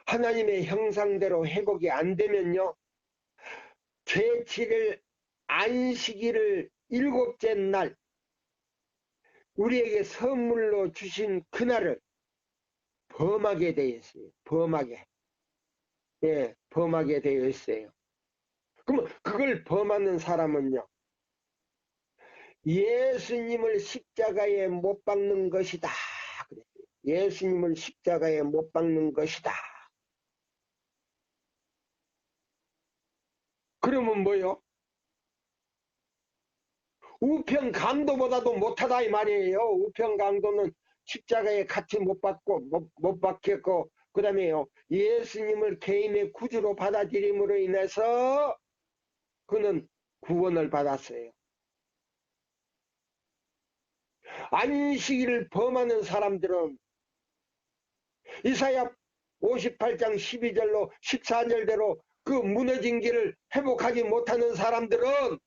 하나님의 형상대로 회복이 안 되면요, 제7일 안식일을 7째 날 우리에게 선물로 주신 그날을 범하게 되어 있어요. 범하게. 예, 범하게 되어 있어요. 그러면 그걸 범하는 사람은요, 예수님을 십자가에 못 박는 것이다. 그랬어요. 예수님을 십자가에 못 박는 것이다. 그러면 뭐요? 우편 강도보다도 못하다 이 말이에요. 우편 강도는 십자가에 같이 못 박혔고, 그 다음에요, 예수님을 개인의 구주로 받아들임으로 인해서 그는 구원을 받았어요. 안식일을 범하는 사람들은 이사야 58장 12절로 14절대로 그 무너진 길을 회복하지 못하는 사람들은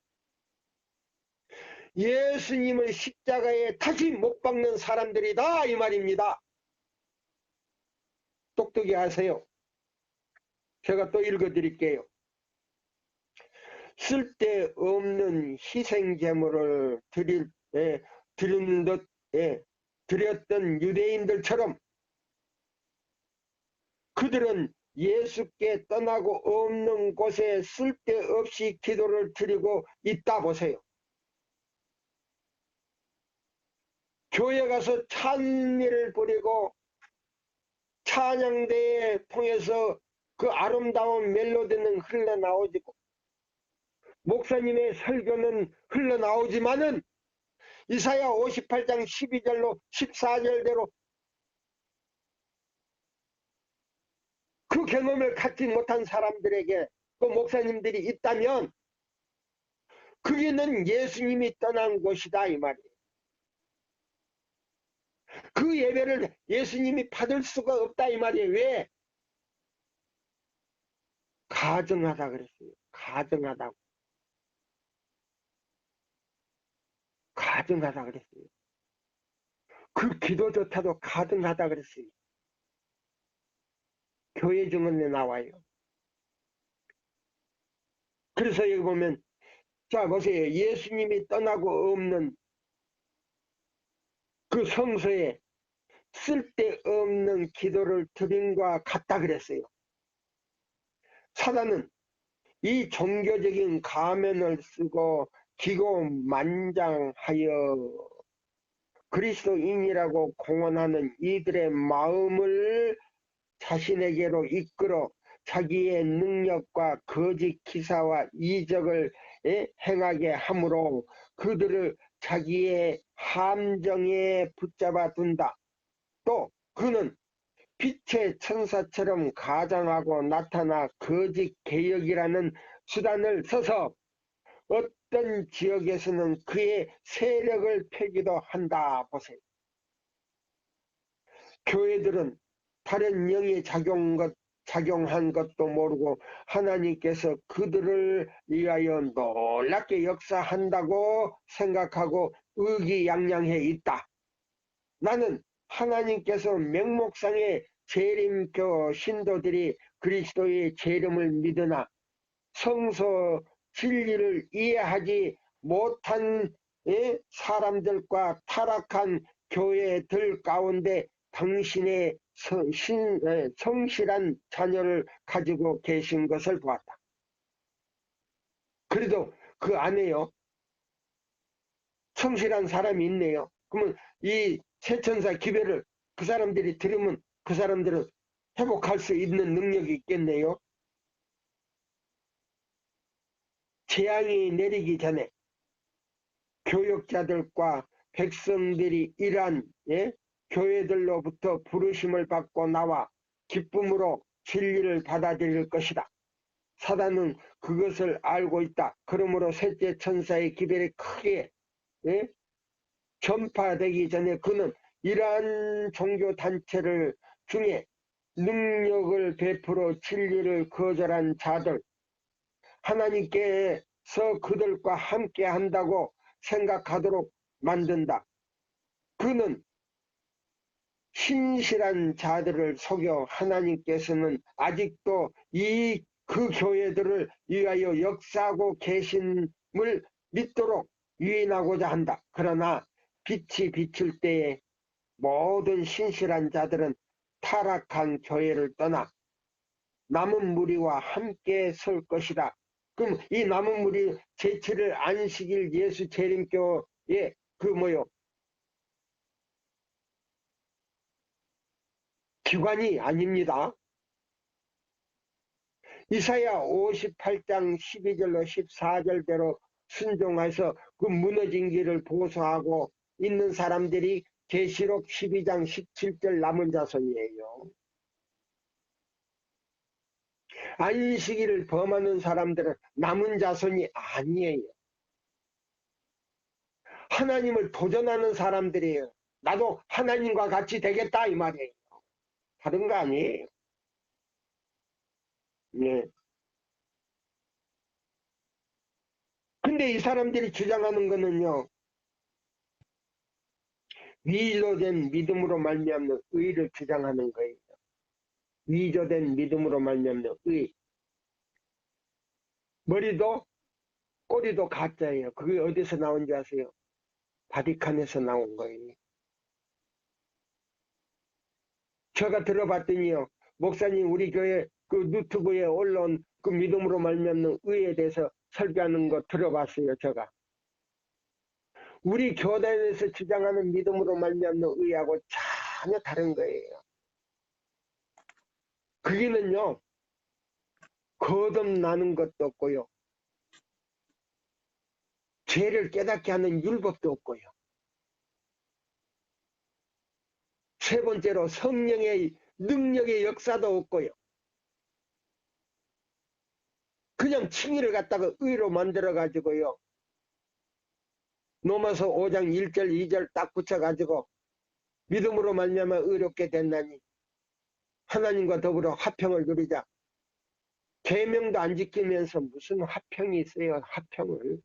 예수님을 십자가에 다시 못 박는 사람들이다 이 말입니다. 똑똑히 하세요. 제가 또 읽어드릴게요. 쓸데없는 희생제물을 드렸던 유대인들처럼 그들은 예수께 떠나고 없는 곳에 쓸데없이 기도를 드리고 있다 보세요. 교회 가서 찬미를 부리고 찬양대에 통해서 그 아름다운 멜로디는 흘러나오지고 목사님의 설교는 흘러나오지만은 이사야 58장 12절로 14절대로 그 경험을 갖지 못한 사람들에게 또 목사님들이 있다면 그게는 예수님이 떠난 곳이다 이 말이에요. 그 예배를 예수님이 받을 수가 없다 이 말이에요. 왜? 가증하다 그랬어요. 가증하다고. 가증하다 그랬어요. 그 기도조차도 가증하다 그랬어요. 교회 증언에 나와요. 그래서 여기 보면 자 보세요. 예수님이 떠나고 없는 그 성소에 쓸데없는 기도를 드림과 같다 그랬어요. 사단은 이 종교적인 가면을 쓰고 기고만장하여 그리스도인이라고 공언하는 이들의 마음을 자신에게로 이끌어 자기의 능력과 거짓 기사와 이적을 행하게 하므로 그들을 자기의 함정에 붙잡아 둔다. 또 그는 빛의 천사처럼 가장하고 나타나 거짓 개혁이라는 수단을 써서 어떤 지역에서는 그의 세력을 펴기도 한다. 보세요. 교회들은 다른 영이 작용한 것도 모르고 하나님께서 그들을 위하여 놀랍게 역사한다고 생각하고 의기양양해 있다. 나는 하나님께서 명목상의 재림교 신도들이 그리스도의 재림을 믿으나 성서 진리를 이해하지 못한 사람들과 타락한 교회들 가운데 당신의 성실한 자녀를 가지고 계신 것을 보았다. 그래도 그 안에요, 성실한 사람이 있네요. 그러면 이 세천사 기별을 그 사람들이 들으면 그 사람들은 회복할 수 있는 능력이 있겠네요. 재앙이 내리기 전에 교역자들과 백성들이 이러한 교회들로부터 부르심을 받고 나와 기쁨으로 진리를 받아들일 것이다. 사단은 그것을 알고 있다. 그러므로 셋째 천사의 기별이 크게 전파되기 전에 그는 이러한 종교단체를 중에 능력을 베풀어 진리를 거절한 자들, 하나님께서 그들과 함께 한다고 생각하도록 만든다. 그는 신실한 자들을 속여 하나님께서는 아직도 그 교회들을 위하여 역사하고 계심을 믿도록 유인하고자 한다. 그러나 빛이 비칠 때에 모든 신실한 자들은 타락한 교회를 떠나 남은 무리와 함께 설 것이다. 그럼 이 남은 무리 제7일 안식일 예수 재림교의 기관이 아닙니다. 이사야 58장 12절로 14절대로 순종해서 그 무너진 길을 보수하고 있는 사람들이 계시록 12장 17절 남은 자손이에요. 안식일을 범하는 사람들은 남은 자손이 아니에요. 하나님을 도전하는 사람들이에요. 나도 하나님과 같이 되겠다 이 말이에요. 다른 거 아니에요. 네. 근데 이 사람들이 주장하는 거는요, 위조된 믿음으로 말미암는 의를 주장하는 거예요. 위조된 믿음으로 말미암는 의. 머리도 꼬리도 가짜예요. 그게 어디서 나온지 아세요? 바티칸에서 나온 거예요. 제가 들어봤더니요, 목사님 우리 교회 그 유튜브에 올라온 그 믿음으로 말미암는 의에 대해서 설교하는 거 들어봤어요. 제가 우리 교단에서 주장하는 믿음으로 말미암는 의하고 전혀 다른 거예요. 거기는요 거듭나는 것도 없고요, 죄를 깨닫게 하는 율법도 없고요, 세 번째로 성령의 능력의 역사도 없고요, 그냥 칭의를 갖다가 의로 만들어 가지고요, 로마서 5장 1절 2절 딱 붙여 가지고 믿음으로 말미암아 의롭게 됐나니 하나님과 더불어 화평을 누리자. 계명도 안 지키면서 무슨 화평이 있어요? 화평을.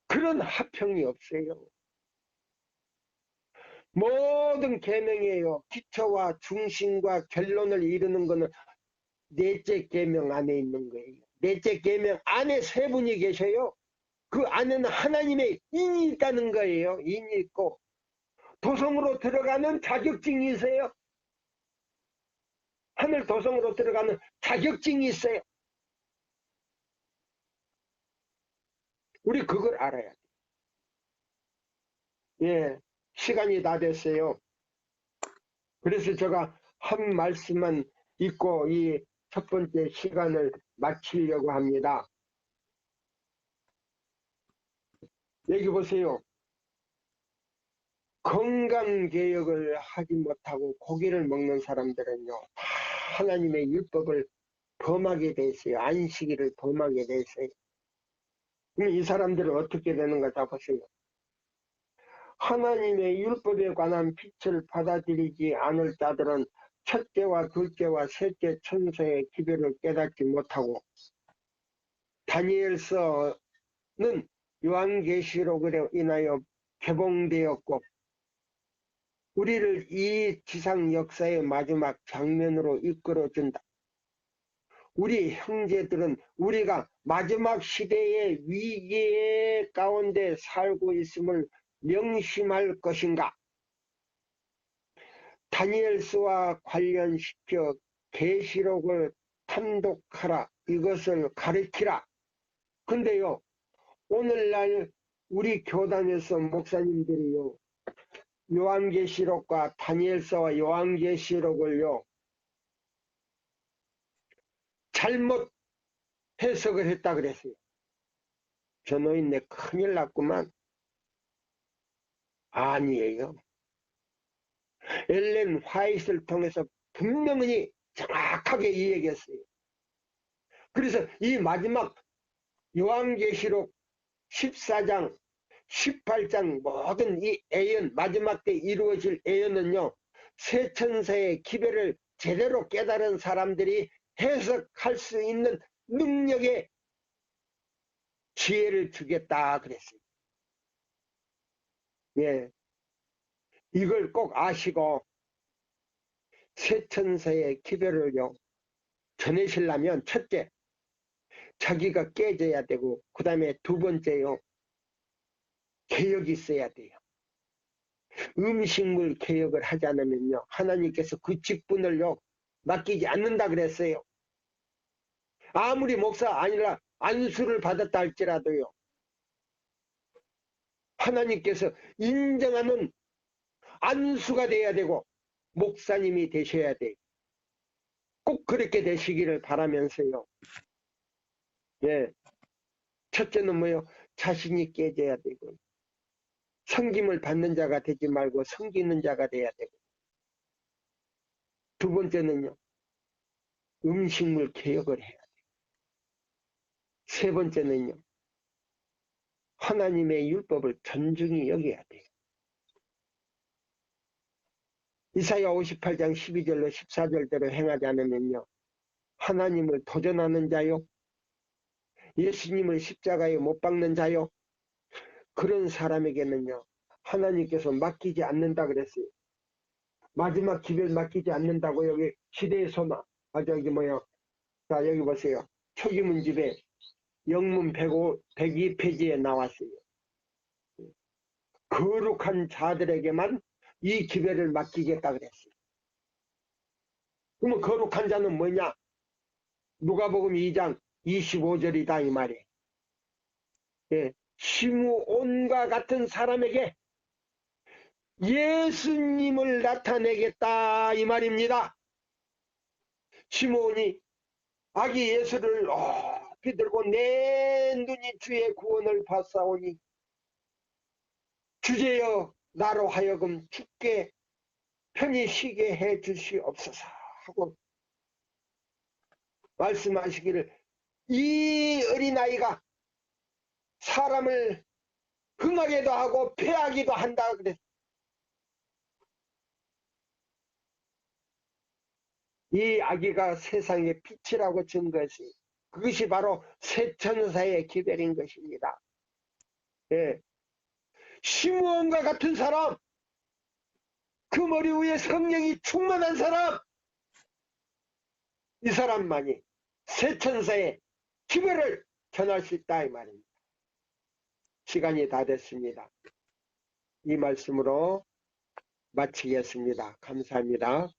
그런 화평이 없어요. 모든 계명이에요. 기초와 중심과 결론을 이루는 것은 넷째 계명 안에 있는 거예요. 넷째 계명 안에 세 분이 계셔요. 그 안에는 하나님의 인이 있다는 거예요. 인이 있고 도성으로 들어가는 자격증이 있어요. 하늘 도성으로 들어가는 자격증이 있어요. 우리 그걸 알아야 돼. 예, 시간이 다 됐어요. 그래서 제가 한 말씀만 읽고 이 첫 번째 시간을 마치려고 합니다. 여기 보세요. 건강개혁을 하지 못하고 고기를 먹는 사람들은요, 다 하나님의 율법을 범하게 돼 있어요. 안식일을 범하게 돼 있어요. 그럼 이 사람들은 어떻게 되는가 다 보세요. 하나님의 율법에 관한 빛을 받아들이지 않을 자들은 첫째와 둘째와 셋째 천사의 기별을 깨닫지 못하고, 다니엘서는 요한계시록으로 인하여 개봉되었고 우리를 이 지상 역사의 마지막 장면으로 이끌어준다. 우리 형제들은 우리가 마지막 시대의 위기 가운데 살고 있음을 명심할 것인가? 다니엘서와 관련시켜 계시록을 탐독하라. 이것을 가르치라. 근데요, 오늘날 우리 교단에서 목사님들이요, 요한계시록과 다니엘서와 요한계시록을요, 잘못 해석을 했다 그랬어요. 저 노인네 큰일 났구만. 아니에요. 엘렌 화이트를 통해서 분명히 정확하게 이야기했어요. 그래서 이 마지막 요한계시록 14장 18장 모든 이 애연, 마지막 때 이루어질 애연은요, 새 천사의 기별을 제대로 깨달은 사람들이 해석할 수 있는 능력의 지혜를 주겠다 그랬어요. 예, 이걸 꼭 아시고 새 천사의 기별을요 전해시려면 첫째, 자기가 깨져야 되고, 그 다음에 두 번째요, 개혁이 있어야 돼요. 음식물 개혁을 하지 않으면요, 하나님께서 그 직분을요 맡기지 않는다 그랬어요. 아무리 목사 아니라 안수를 받았다 할지라도요, 하나님께서 인정하는 안수가 돼야 되고 목사님이 되셔야 돼요. 꼭 그렇게 되시기를 바라면서요. 예, 첫째는 뭐요? 자신이 깨져야 되고, 섬김을 받는 자가 되지 말고 섬기는 자가 돼야 되고, 두 번째는요, 음식물 개혁을 해야 돼요. 세 번째는요, 하나님의 율법을 존중히 여겨야 돼요. 이사야 58장 12절로 14절대로 행하지 않으면요, 하나님을 도전하는 자요, 예수님을 십자가에 못 박는 자요, 그런 사람에게는요 하나님께서 맡기지 않는다 그랬어요. 마지막 기별 맡기지 않는다고 여기 시대의 소망, 저기 뭐야, 자 여기 보세요. 초기문집에 영문 102페이지에 나왔어요. 거룩한 자들에게만 이 기별을 맡기겠다 그랬어요. 그러면 거룩한 자는 뭐냐? 누가복음 2장 25절이다 이 말이에요. 예, 시므온과 같은 사람에게 예수님을 나타내겠다 이 말입니다. 시므온이 아기 예수를 높이 들고 내 눈이 주의 구원을 봤사오니 주제여 나로 하여금 죽게 편히 쉬게 해 주시옵소서 하고 말씀하시기를, 이 어린아이가 사람을 흥하게도 하고 패하기도 한다 그랬어요. 이 아기가 세상의 빛이라고 준 것이, 그것이 바로 새 천사의 기별인 것입니다. 예. 시므온과 같은 사람, 그 머리 위에 성령이 충만한 사람, 이 사람만이 새 천사의 기별을 전할 수 있다 이 말입니다. 시간이 다 됐습니다. 이 말씀으로 마치겠습니다. 감사합니다.